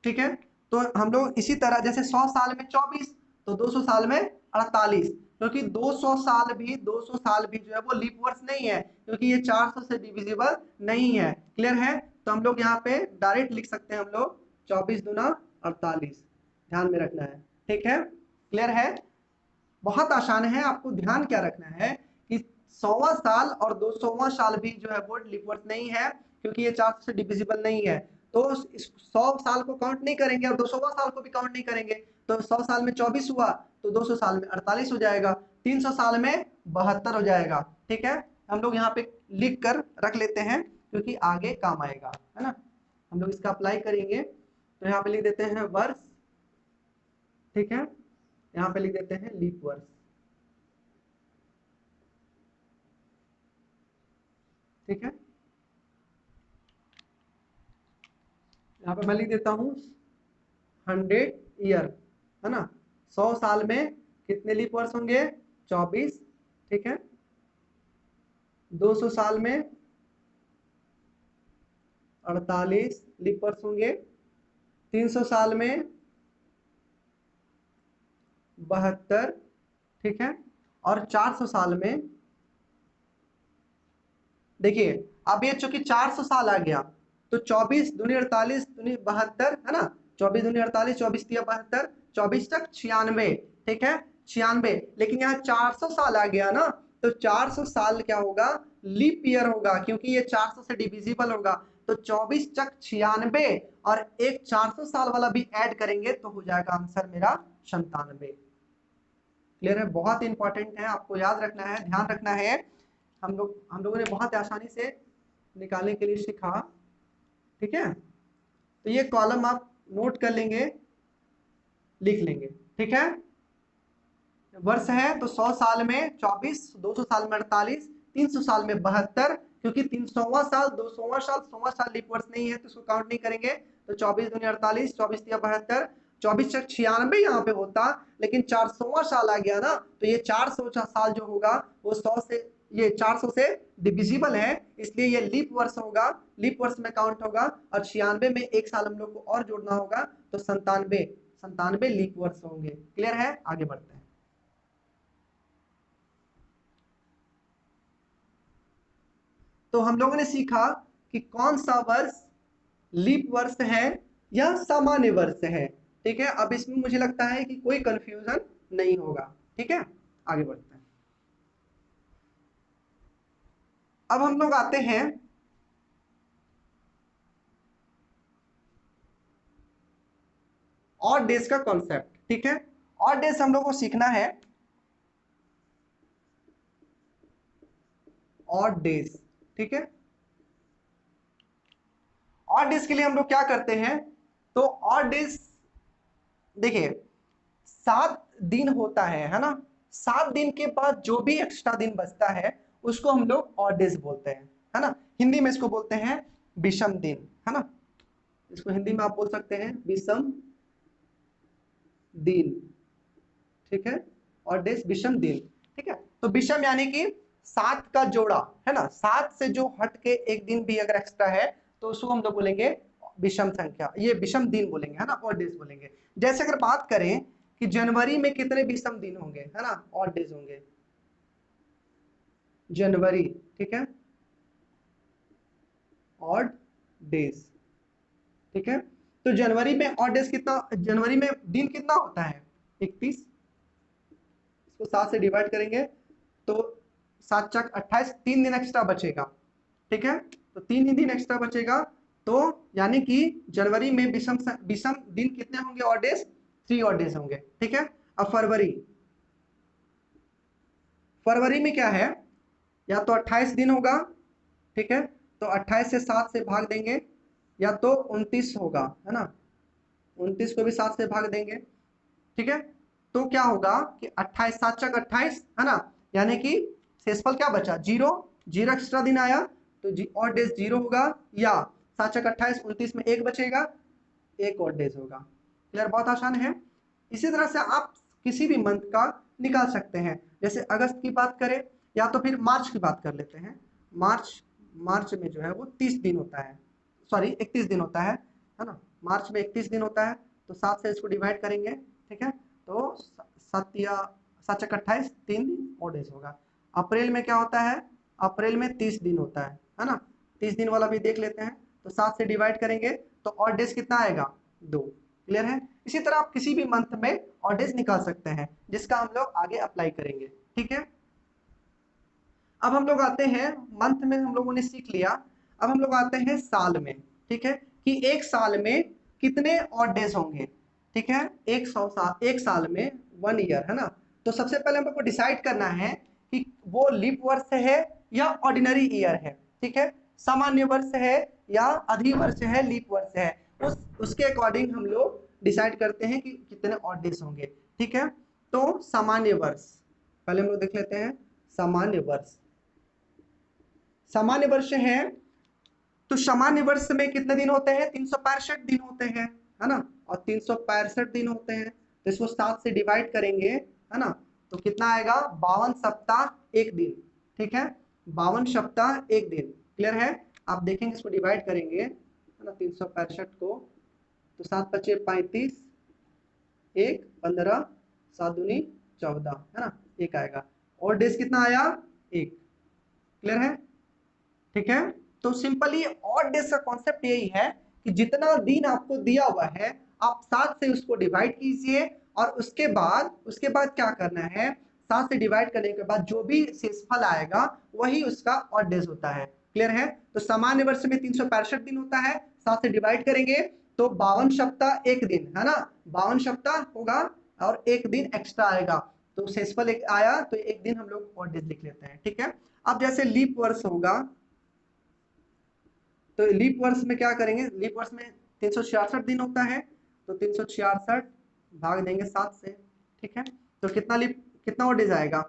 ठीक है, तो हम लोग इसी तरह जैसे 100 साल में 24, तो 200 साल में 48, क्योंकि 200 साल भी 200 साल भी जो है वो लीप वर्ष नहीं है, क्योंकि ये 400 से डिविजिबल नहीं है। क्लियर है? तो हम लोग यहाँ पे डायरेक्ट लिख सकते हैं हम लोग 24 दूना 48, ध्यान में रखना है। ठीक है, क्लियर है? बहुत आसान है। आपको ध्यान क्या रखना है कि 100वां साल और 200वां साल भी जो है वो लीप वर्ष नहीं है, क्योंकि ये 400 से डिविजिबल नहीं है। तो इस 100 साल को काउंट नहीं करेंगे और 200वां साल को भी काउंट नहीं करेंगे। तो 100 साल में 24 हुआ, तो 200 साल में 48 हो जाएगा, 300 साल में 72 हो जाएगा। ठीक है, हम लोग यहाँ पे लिख कर रख लेते हैं, क्योंकि आगे काम आएगा, है ना। हम लोग इसका अप्लाई करेंगे, तो यहाँ पे लिख देते हैं वर्ष। ठीक है, यहाँ पे लिख देते हैं लीप वर्ष। ठीक है, यहाँ पे मैं लिख देता हूँ 100 ईयर, है ना। 100 साल में कितने लीप वर्ष होंगे? 24। ठीक है, 200 साल में 48 लीप वर्ष होंगे, 300 साल में 72। ठीक है, और 400 साल में, देखिए अब ये चूंकि 400 साल आ गया, तो 24 दूनी 48 दूनी 72, है ना। 24 दूनी 48, 24 तिया 72, 24 तक 96। ठीक है, 96। लेकिन यहाँ 400 साल आ गया ना, तो 400 साल क्या होगा? लीप ईयर होगा, क्योंकि ये 400 से डिविजिबल होगा। तो 24 तक 96 और एक 400 साल वाला भी ऐड करेंगे, तो हो जाएगा आंसर मेरा 97। क्लियर है? बहुत इंपॉर्टेंट है, आपको याद रखना है, ध्यान रखना है। हम लोगों ने बहुत आसानी से निकालने के लिए सीखा। ठीक है, तो ये कॉलम आप नोट कर लेंगे, लिख लेंगे। ठीक है, वर्ष है तो 100 साल में 24, 200 साल में 48, 300 साल में 72, क्योंकि 300वां साल 200वां साल 100वां साल लीप वर्ष नहीं है, तो उसको काउंट नहीं करेंगे। तो 24 दूनी 48, 24 तिया 72, 24 तक 96 यहाँ पे होता, लेकिन 400वां साल आ गया ना, तो ये 400 साल जो होगा वो 100 से, ये 400 से डिविजिबल है, इसलिए ये लीप वर्ष होगा, लीप वर्ष में काउंट होगा। और 96 में एक साल हम लोग को और जोड़ना होगा, तो 97 लीप वर्ष होंगे। क्लियर है? आगे बढ़ते हैं। तो हम लोगों ने सीखा कि कौन सा वर्ष लीप वर्ष है या सामान्य वर्ष है। ठीक है, अब इसमें मुझे लगता है कि कोई कंफ्यूजन नहीं होगा। ठीक है, आगे बढ़ते हैं। अब हम लोग आते हैं ऑड डेज का कॉन्सेप्ट। ठीक है, ऑड डेज हम लोग को सीखना है, ऑड डेज। ठीक है, ऑड डेज के लिए हम लोग क्या करते हैं? तो ऑड डेज, देखिए 7 दिन होता है ना। 7 दिन के बाद जो भी एक्स्ट्रा दिन बचता है, उसको हम लोग ऑड डेज बोलते हैं, है ना। हिंदी में इसको बोलते हैं विषम दिन, है ना। इसको हिंदी में आप बोल सकते हैं विषम दिन। ठीक है, और डेज विषम दिन। ठीक है, तो विषम यानी कि 7 का जोड़ा, है ना। 7 से जो हट के एक दिन भी अगर एक्स्ट्रा है, तो उसको हम लोग बोलेंगे विषम संख्या, ये विषम दिन बोलेंगे, है ना, और डेज बोलेंगे। जैसे अगर बात करें कि जनवरी में कितने विषम दिन होंगे, है ना, और डेज होंगे जनवरी। ठीक है, ऑड डेज। ठीक है, तो जनवरी में ऑड डेज कितना, जनवरी में दिन कितना होता है? 31। इसको 7 से डिवाइड करेंगे, तो 7 चक 28, 3 दिन एक्स्ट्रा बचेगा। ठीक है, तो 3 ही दिन एक्स्ट्रा बचेगा, तो यानी कि जनवरी में विषम विषम दिन कितने होंगे? ऑड डेज 3 ऑड डेज होंगे। ठीक है, अब फरवरी, फरवरी में क्या है? या तो 28 दिन होगा, ठीक है, तो 28 से 7 से भाग देंगे, या तो 29 होगा, है ना, 29 को भी 7 से भाग देंगे। ठीक है, तो क्या होगा कि 28 7 चक 28, है ना, यानी कि शेषफल क्या बचा? 0। 0 एक्स्ट्रा दिन आया, तो और डेज 0 होगा, या 7 चक 28, 29 में 1 बचेगा, 1 और डेज होगा। क्लियर? बहुत आसान है। इसी तरह से आप किसी भी मंथ का निकाल सकते हैं। जैसे अगस्त की बात करें, या तो फिर मार्च की बात कर लेते हैं। मार्च में जो है वो 30 दिन होता है, सॉरी 31 दिन होता है ना। मार्च में 31 दिन होता है, तो 7 से इसको डिवाइड करेंगे, ठीक है। तो 7 या 7 चक 28, 3 दिन ऑड डेज होगा। अप्रैल में क्या होता है, अप्रैल में 30 दिन होता है ना। 30 दिन वाला भी देख लेते हैं। तो 7 से डिवाइड करेंगे तो ऑड डेज कितना आएगा, 2। क्लियर है। इसी तरह आप किसी भी मंथ में ऑड डेज निकाल सकते हैं, जिसका हम लोग आगे अप्लाई करेंगे, ठीक है। अब हम लोग आते हैं, मंथ में हम लोगों ने सीख लिया। अब हम लोग आते हैं साल में, ठीक है, कि एक साल में कितने ऑड डेज होंगे, ठीक है। 100 साल, एक साल में 1 ईयर, है ना। तो सबसे पहले हम लोग को डिसाइड करना है कि वो लीप वर्ष है या ऑर्डिनरी ईयर है, ठीक है। सामान्य वर्ष है या अधिवर्ष है, लीप वर्ष है, उसके अकॉर्डिंग हम लोग डिसाइड करते हैं कि कितने ऑड डेज होंगे, ठीक है। तो सामान्य वर्ष पहले हम लोग देख लेते हैं। सामान्य वर्ष, सामान्य वर्ष है तो सामान्य वर्ष में कितने दिन होते हैं, 365 दिन होते हैं, है ना। और 365 दिन होते हैं तो इसको 7 से डिवाइड करेंगे, है ना। तो कितना आएगा, 52 सप्ताह 1 दिन, ठीक है। 52 सप्ताह 1 दिन। क्लियर है। आप देखेंगे इसको डिवाइड करेंगे, है ना, 365 को, तो 7 पचे 35, 1 15, 7 दूनी 14, है ना, 1 आएगा। और डेज कितना आया, 1। क्लियर है, ठीक है। तो सिंपली ऑड डेज का कॉन्सेप्ट यही है कि जितना दिन आपको दिया हुआ है आप 7 से उसको डिवाइड कीजिए, और उसके बाद क्या करना है, 7 से डिवाइड करने के बाद जो भी शेषफल आएगा वही उसका ऑड डेज होता है। क्लियर है। तो सामान्य वर्ष में 365 दिन होता है, 7 से डिवाइड करेंगे तो 52 सप्ताह 1 दिन, है ना। 52 सप्ताह होगा और 1 दिन एक्स्ट्रा आएगा, तो शेषफल एक आया तो 1 दिन हम लोग ऑड डेज लिख लेते हैं, ठीक है। अब जैसे लीप वर्ष होगा, तो लीप वर्ष में क्या करेंगे, लीप वर्ष में 366 दिन होता है, तो 366 भाग देंगे 7 से, ठीक है। तो कितना और डेज आएगा,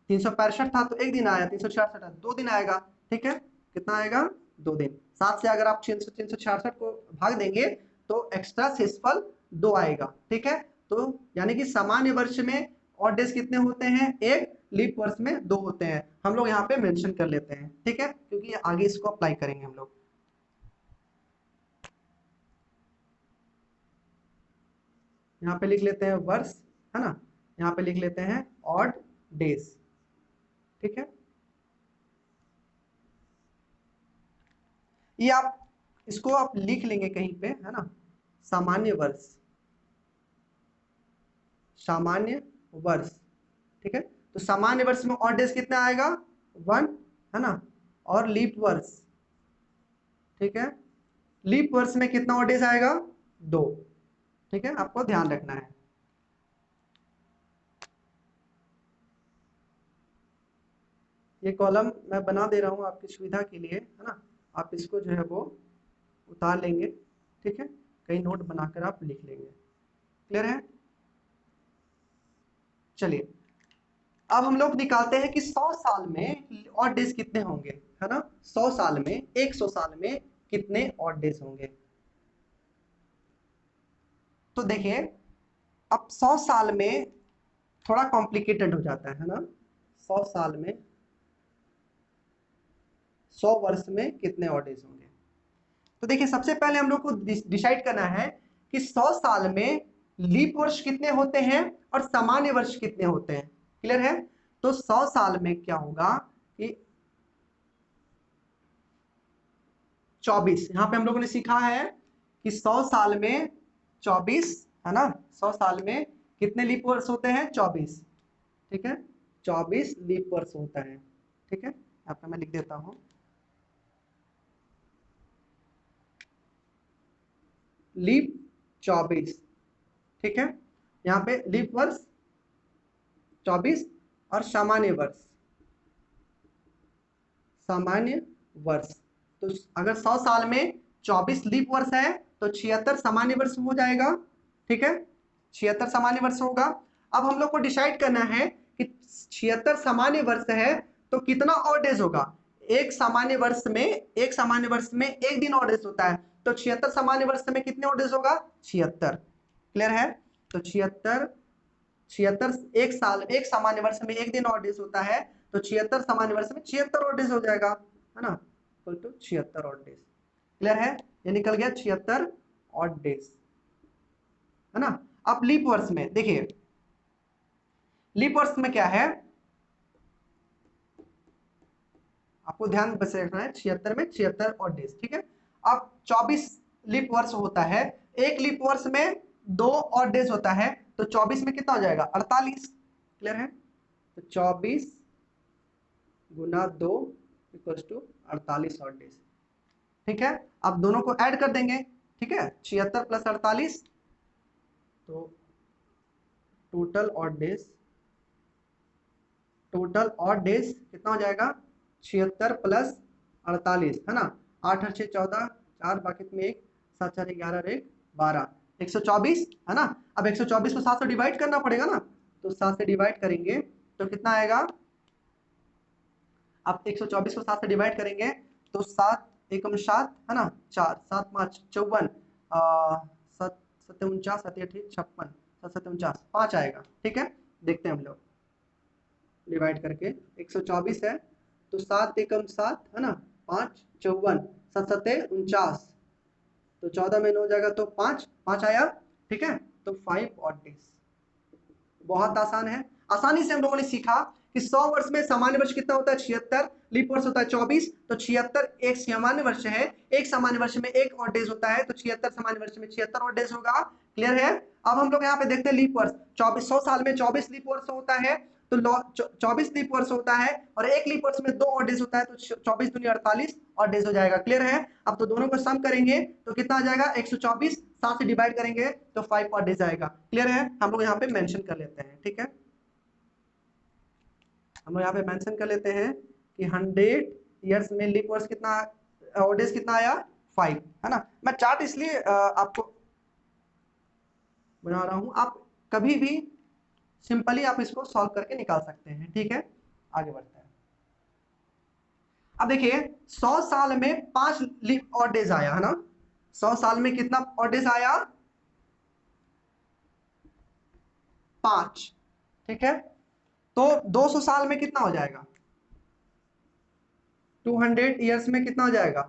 365 था तो 1 दिन आया, 366 2 दिन आएगा, ठीक है। कितना आएगा, 2 दिन। 7 से अगर आप 366 को भाग देंगे तो एक्स्ट्रा शेषफल 2 आएगा, ठीक है। तो यानी कि सामान्य वर्ष में और डेज कितने होते हैं, 1, लीप वर्ष में 2 होते हैं। हम लोग यहाँ पे मेंशन कर लेते हैं, ठीक है, क्योंकि आगे इसको अप्लाई करेंगे हम लोग। यहाँ पे लिख लेते हैं वर्ष, है ना। यहाँ पे लिख लेते हैं ऑड डेज, ठीक है। ये आप इसको आप लिख लेंगे कहीं पे, है ना। सामान्य वर्ष, सामान्य वर्ष, ठीक है। तो सामान्य वर्ष में ऑड डेज कितना आएगा, 1, है ना। और लीप वर्ष, ठीक है, लीप वर्ष में कितना ऑड डेज आएगा, 2, ठीक है। आपको ध्यान रखना है। ये कॉलम मैं बना दे रहा हूँ आपकी सुविधा के लिए, है ना। आप इसको जो है वो उतार लेंगे, ठीक है, कहीं नोट बनाकर आप लिख लेंगे। क्लियर है। चलिए अब हम लोग निकालते हैं कि 100 साल में ऑड डेज कितने होंगे, है ना। 100 साल में, 100 साल में कितने ऑड डेज होंगे। तो देखिए अब 100 साल में थोड़ा कॉम्प्लिकेटेड हो जाता है ना। 100 साल में, 100 वर्ष में कितने ऑड डेज होंगे। तो देखिए सबसे पहले हम लोग को डिसाइड करना है कि 100 साल में लीप वर्ष कितने होते हैं और सामान्य वर्ष कितने होते हैं। क्लियर है। तो 100 साल में क्या होगा कि 24, यहां पे हम लोगों ने सीखा है कि 100 साल में 24, है ना। 100 साल में कितने लीप वर्ष होते हैं, 24, ठीक है। 24 लीप वर्ष होता है, ठीक है। यहाँ पे मैं लिख देता हूं लीप 24, ठीक है। यहाँ पे लीप वर्ष 24 और सामान्य वर्ष, सामान्य वर्ष। तो अगर 100 साल में 24 लीप वर्ष है तो 76 सामान्य वर्ष हो जाएगा, ठीक है। 76 सामान्य वर्ष होगा। अब हम लोग को डिसाइड करना है कि 76 सामान्य वर्ष है तो कितना ऑड डेज होगा। एक सामान्य वर्ष में, एक सामान्य वर्ष में 1 दिन ऑड डेज होता है, तो 76 सामान्य वर्ष में कितने ऑड डेज होगा, 76। क्लियर है। तो 76, 76 एक साल, एक सामान्य वर्ष में 1 दिन ऑड डेज होता है, तो 76 सामान्य वर्ष में 76 ऑड डेज हो जाएगा, है ना, equal to 76 odd days. Clear है। ये निकल गया 76 ऑड डेज। है ना। अब लीप वर्ष में देखिए, लीप वर्ष में क्या है, आपको ध्यान बस रखना है, 76 में 76 और डेज, ठीक है। अब 24 लीप वर्ष होता है, एक लीप वर्ष में 2 और डेज होता है, तो 24 में कितना हो जाएगा 48। क्लियर है, तो 24 गुना 2 इक्वल्स टू 48 और डेज। ठीक है, अब दोनों को ऐड कर देंगे, ठीक है, 76 प्लस 48, तो टोटल और डेज, टोटल और डेज कितना हो जाएगा 76 प्लस 48, है ना। 8 और 6 14, 4 बाकी में 1, 7 4 11 और 1 12, 124, है ना। अब 124 को 7 से डिवाइड करना पड़ेगा ना, तो 7 से डिवाइड करेंगे तो कितना आएगा, अब 124 को 7 से डिवाइड करेंगे तो 7 एकम 7, है ना, 4 7 5 54, 7 7 49 7 8 56, 7 7 49 5 आएगा। ठीक है, देखते हैं हम लोग डिवाइड करके, 124 है तो 7 एकम 7, है ना, 5 54, 7 7 49, तो 14 में 9 हो जाएगा तो 5 5 आया। ठीक है, तो 5 और डेज। बहुत आसान है, आसानी से हम लोगों ने सीखा कि 100 वर्ष में सामान्य वर्ष कितना होता है 76, लीप वर्ष होता है 24, तो 76 एक सामान्य वर्ष है, एक सामान्य वर्ष में एक और डेज होता है, तो 76 सामान्य वर्ष में 76 और डेज होगा। क्लियर है। अब हम लोग यहाँ पे देखते हैं लीप वर्ष, 2400 साल में 24 लीप वर्ष होता है, तो 24 लीप वर्ष होता है, और एक लीप वर्ष में 2 और डेज होता है, तो 24 दूनी 48 और डेज हो जाएगा। क्लियर है। अब तो दोनों को सम करेंगे तो कितना आ जाएगा 124, 7 से डिवाइड करेंगे तो 5 और डेज आएगा। क्लियर है, हम लोग यहाँ पे मेंशन कर लेते हैं। ठीक है, हम लोग यहाँ पे मेंशन कर लेते हैं कि 100 ईयर्स में लीप वर्ष कितना और डेज कितना आया 5, है ना। मैं चार्ट इसलिए आपको बना रहा हूँ, आप कभी भी सिंपली आप इसको सॉल्व करके निकाल सकते हैं। ठीक है, आगे बढ़ते हैं। अब देखिए 100 साल में 5 लीप और डेज आया, है ना। 100 साल में कितना और डेज आया 5। ठीक है, तो 200 साल में कितना हो जाएगा 200 ईयर्स में कितना हो जाएगा,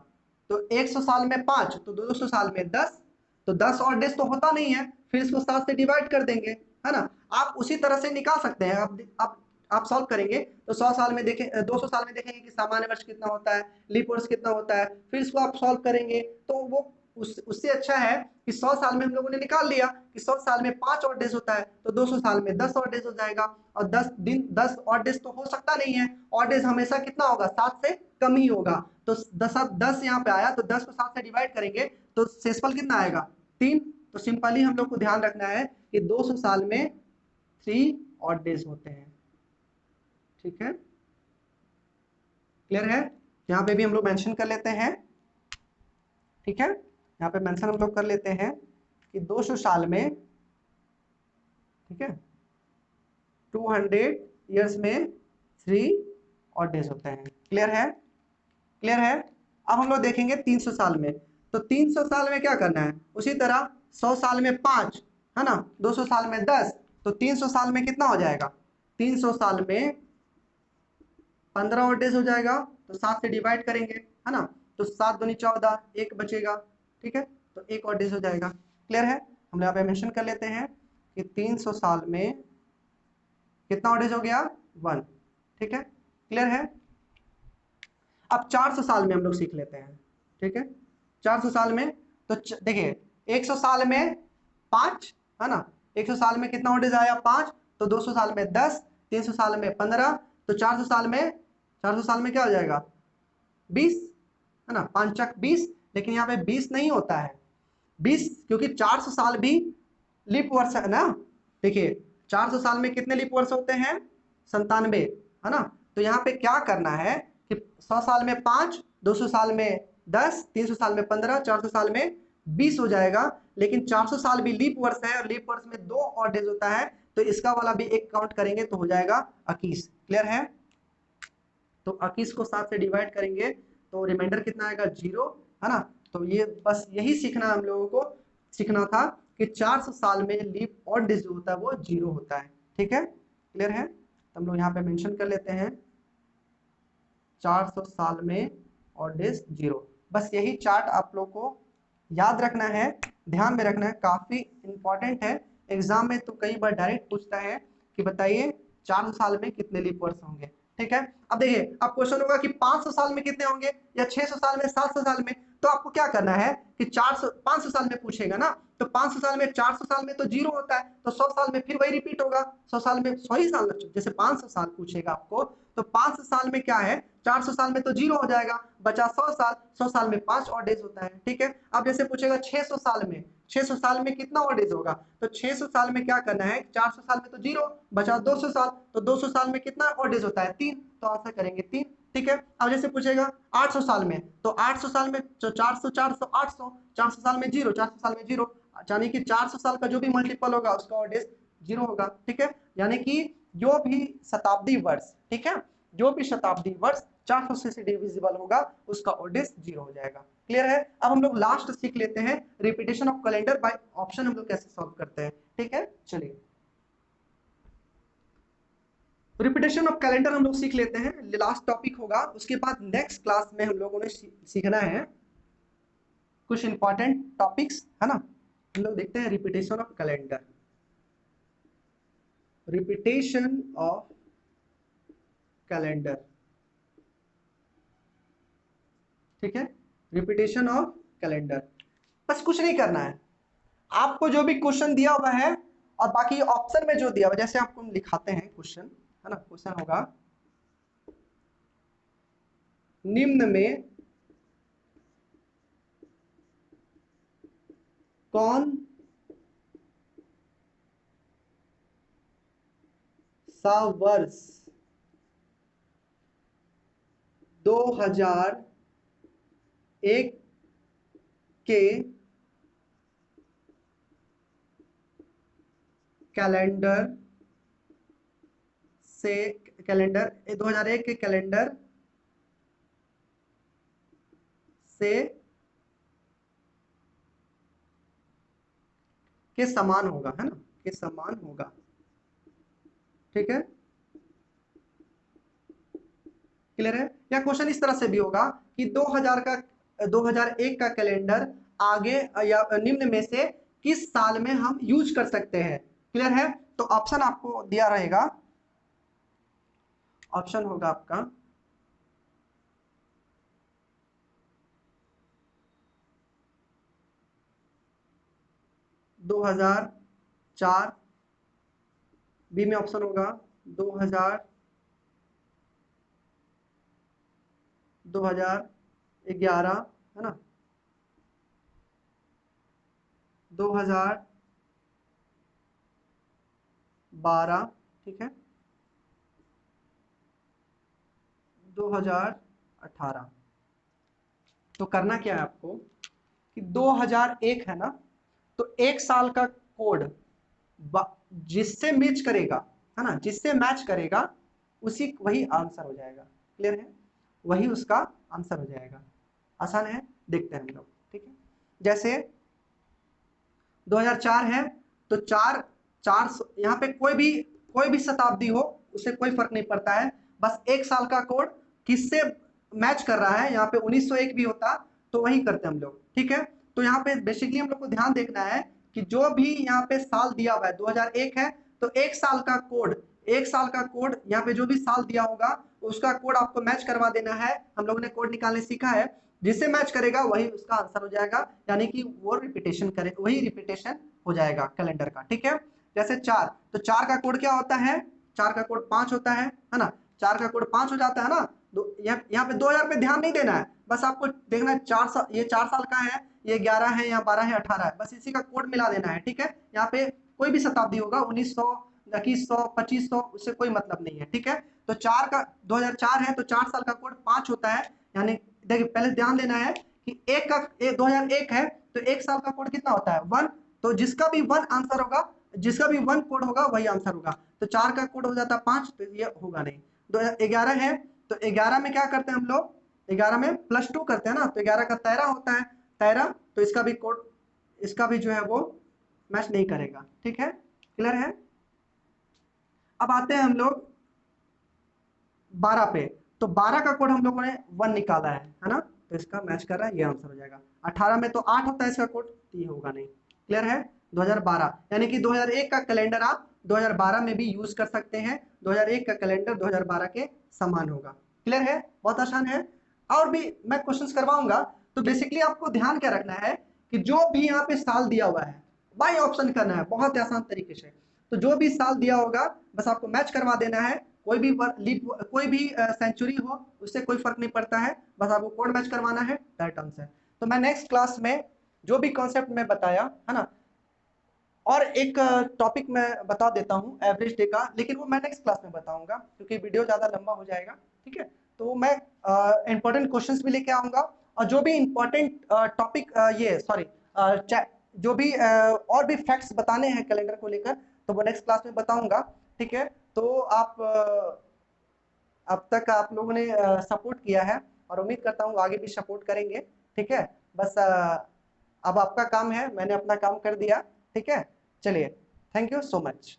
तो 100 साल में 5, तो 200 साल में 10, तो 10 और डेज तो होता नहीं है, फिर इसको 7 से डिवाइड कर देंगे, है ना। आप उसी तरह से निकाल सकते हैं। आप सॉल्व करेंगे तो 100 साल में देखें, 200 साल में देखेंगे कि सामान्य वर्ष कितना होता है, लीप वर्ष कितना होता है, फिर इसको आप सॉल्व करेंगे तो वो उससे अच्छा है कि 100 साल में हम लोगों ने निकाल लिया कि 100 साल में 5 और डेज होता है, तो 200 साल में 10 और डेज हो जाएगा, और 10 दिन 10 और डेज तो हो सकता नहीं है, और डेज हमेशा कितना होगा 7 से कम ही होगा, तो 10 यहाँ पे आया, तो 10 को 7 से डिवाइड करेंगे तो शेषफल कितना आएगा 3। तो सिंपली हम लोग को ध्यान रखना है कि 200 साल में 3 और डेज होते हैं। ठीक है, क्लियर है। यहाँ पे भी हम लोग मेंशन कर लेते हैं। ठीक है, यहाँ पे मेंशन हम लोग कर लेते हैं कि 200 साल में, ठीक है, 200 ईयर्स में 3 और डेज होते हैं। क्लियर है, क्लियर है। अब हम लोग देखेंगे 300 साल में, तो 300 साल में क्या करना है, उसी तरह 100 साल में 5, है ना, 200 साल में 10, तो 300 साल में कितना हो जाएगा 300 साल में 15 और डेज हो जाएगा, तो 7 से डिवाइड करेंगे, है ना, तो 7 दूनी 14, 1 बचेगा। ठीक है, तो 1 और डेज हो जाएगा। क्लियर है, हम यहाँ पे मेंशन कर लेते हैं कि 300 साल में कितना और डेज हो गया 1। ठीक है, क्लियर है। अब 400 साल में हम लोग सीख लेते हैं। ठीक है, 400 साल में तो देखिए 100 साल में 5, है ना, 100 साल में कितना और डेज आया 5, तो 200 साल में 10, 300 साल में 15, तो 400 साल में क्या हो जाएगा 20, है ना, 5 चक 20, लेकिन यहाँ पे 20 नहीं होता है 20, क्योंकि 400 साल भी लीप वर्ष है ना। देखिए 400 साल में कितने लीप वर्ष होते हैं 97, है ना। तो यहाँ पे क्या करना है कि 100 साल में 5, 200 साल में 10, 300 साल में 15, 400 साल में 20 हो जाएगा, लेकिन 400 साल भी लीप वर्ष है और लीप वर्ष में 2 और डेज होता है, तो इसका वाला भी एक काउंट करेंगे तो हो जाएगा 21। क्लियर है, तो 21 को 7 से डिवाइड करेंगे तो रिमाइंडर कितना आएगा 0, है ना। तो ये बस यही सीखना हम लोगों को सीखना था कि 400 साल में लीप और डेज जो होता है वो 0 होता है। ठीक है, क्लियर है, तो हम लोग यहाँ पे मेंशन कर लेते हैं 400 साल में और डेज 0। बस यही चार्ट आप लोग को याद रखना है ध्यान में रखना है, काफी इंपॉर्टेंट है। एग्जाम में तो कई बार डायरेक्ट पूछता है कि बताइए 400 साल में कितने लीप वर्ष होंगे। ठीक है, अब देखिए अब क्वेश्चन होगा कि 500 साल में कितने होंगे, या 600 साल में, 700 साल में। तो आपको क्या करना है कि 400 500 साल में पूछेगा ना, तो 500 साल में 400 साल में तो जीरो होता है, तो 100 साल में फिर वही रिपीट होगा। 100 साल में 100 ही साल, जैसे 500 साल पूछेगा आपको, तो 500 साल में क्या है, 400 साल में तो जीरो हो जाएगा, बचा 100 साल, 100 साल में 5 और डेज होता है। ठीक है, अब जैसे पूछेगा 600 साल में, 600 साल में कितना और डेज होगा, तो 600 साल में क्या करना है, 400 साल में तो जीरो, बचा 200 साल, तो 200 साल में कितना और डेज होता है, 3, तो आंसर करेंगे 3। ठीक है, अब जैसे पूछेगा 800 साल में, तो 800 साल में तो 400 400 800, 400 साल में जीरो, 400 साल में जीरो, यानी कि 400 साल का जो भी मल्टीपल होगा उसका और डेज जीरो होगा। ठीक है, यानी कि जो भी शताब्दी वर्ष, ठीक है, जो भी शताब्दी वर्ष 400 से डिविजिबल होगा उसका ओडेस जीरो हो जाएगा। क्लियर है। अब हम लोग लास्ट सीख लेते हैं repetition of calendar by option, हम लोग कैसे सॉल्व करते हैं। ठीक है, चलिए रिपीटेशन ऑफ कैलेंडर हम लोग सीख लेते हैं, लास्ट टॉपिक होगा। उसके बाद नेक्स्ट क्लास में हम लोगों ने सीखना है कुछ इंपॉर्टेंट टॉपिक्स, है ना। हम लोग देखते हैं repetition of calendar, repetition of calendar. ठीक है, रिपीटेशन ऑफ कैलेंडर, बस कुछ नहीं करना है, आपको जो भी क्वेश्चन दिया हुआ है और बाकी ऑप्शन में जो दिया हुआ, जैसे आपको हम लिखाते हैं क्वेश्चन, है ना। क्वेश्चन होगा निम्न में कौन सा वर्ष 2001 के कैलेंडर से, कैलेंडर 2001 के कैलेंडर से के समान होगा, है ना, के समान होगा। ठीक है, क्लियर है। या क्वेश्चन इस तरह से भी होगा कि 2001 का कैलेंडर आगे या निम्न में से किस साल में हम यूज कर सकते हैं। क्लियर है, तो ऑप्शन आपको दिया रहेगा, ऑप्शन होगा आपका 2004, बी में ऑप्शन होगा 2011, है ना, 2012, ठीक है, 2018। तो करना क्या है आपको कि 2001 है ना, तो एक साल का कोड जिससे मैच करेगा, है ना, जिससे मैच करेगा उसी वही आंसर हो जाएगा। क्लियर है, वही उसका आंसर हो जाएगा। आसान है, देखते हैं हम लोग। ठीक है, जैसे 2004 है, तो चार चार यहाँ पे कोई भी शताब्दी हो उसे कोई फर्क नहीं पड़ता है, बस एक साल का कोड किससे मैच कर रहा है। यहाँ पे 1901 भी होता तो वही करते हम लोग। ठीक है, तो यहाँ पे बेसिकली हम लोग को ध्यान देखना है कि जो भी यहाँ पे साल दिया हुआ है 2001 है, तो एक साल का कोड, एक साल का कोड यहाँ पे जो भी साल दिया होगा उसका कोड आपको मैच करवा देना है। हम लोगों ने कोड निकालने सीखा है, जिससे मैच करेगा वही उसका आंसर हो जाएगा, यानी कि वो रिपीटेशन करे, वही रिपीटेशन हो जाएगा कैलेंडर का। ठीक है, जैसे 4, तो 4 का कोड क्या होता है, 4 का कोड 5 होता है ना, 4 का कोड 5 हो जाता है ना। यहाँ पे 2000 पे ध्यान नहीं देना है, बस आपको देखना है 4 साल, ये 4 साल का है, ये 11 है, यहाँ 12 है, 18 है, बस इसी का कोड मिला देना है। ठीक है, यहाँ पे कोई भी शताब्दी होगा 1900, 2100, 2500, उससे कोई मतलब नहीं है। ठीक है, तो 4 का 2004 है, तो 4 साल का कोड 5 होता है, यानी देखिए पहले ध्यान देना है कि 2001 है, तो एक साल का कोड कितना होता है 1, तो जिसका भी 1 आंसर होगा, जिसका भी 1 कोड होगा वही आंसर होगा। तो 4 का कोड हो जाता है 5, तो ये होगा नहीं। 2011 है, तो 11 में क्या करते हैं हम लोग, 11 में +2 करते हैं ना, तो 11 का 13 होता है, 13, तो इसका भी कोड, इसका भी जो है वो मैच नहीं करेगा। ठीक है, क्लियर है। अब आते हैं हम लोग 12 पे, तो 12 का कोड हम लोगों ने 1 निकाला है ना, तो इसका मैच कर रहा है, ये आंसर हो जाएगा। 18 में तो 8 होता है इसका कोड, तो ये होगा नहीं। क्लियर है? 2012 यानी कि 2001 का कैलेंडर आप 2012 में भी यूज कर सकते हैं। 2001 का कैलेंडर 2012 के समान होगा। क्लियर है? बहुत आसान है। और भी मैं क्वेश्चंस करवाऊंगा। तो बेसिकली आपको ध्यान क्या रखना है कि जो भी यहाँ पे साल दिया हुआ है बाई ऑप्शन करना है, बहुत आसान तरीके से। तो जो भी साल दिया होगा बस आपको मैच करवा देना है। कोई भी लीप, कोई भी सेंचुरी हो उससे कोई फर्क नहीं पड़ता है, बस आपको कोड मैच करवाना है टर्म्स है। तो मैं नेक्स्ट क्लास में जो भी कॉन्सेप्ट में बताया है ना, और एक टॉपिक मैं बता देता हूँ एवरेज डे का, लेकिन वो मैं नेक्स्ट क्लास में बताऊंगा क्योंकि वीडियो ज्यादा लंबा हो जाएगा। ठीक है? तो मैं इंपॉर्टेंट क्वेश्चंस भी लेके आऊंगा, और जो भी इंपॉर्टेंट टॉपिक ये सॉरी जो भी और भी फैक्ट्स बताने हैं कैलेंडर को लेकर, तो वो नेक्स्ट क्लास में बताऊंगा। ठीक है? तो आप अब तक आप लोगों ने सपोर्ट किया है और उम्मीद करता हूँ आगे भी सपोर्ट करेंगे। ठीक है? बस अब आपका काम है, मैंने अपना काम कर दिया। ठीक है? चलिए, थैंक यू सो मच।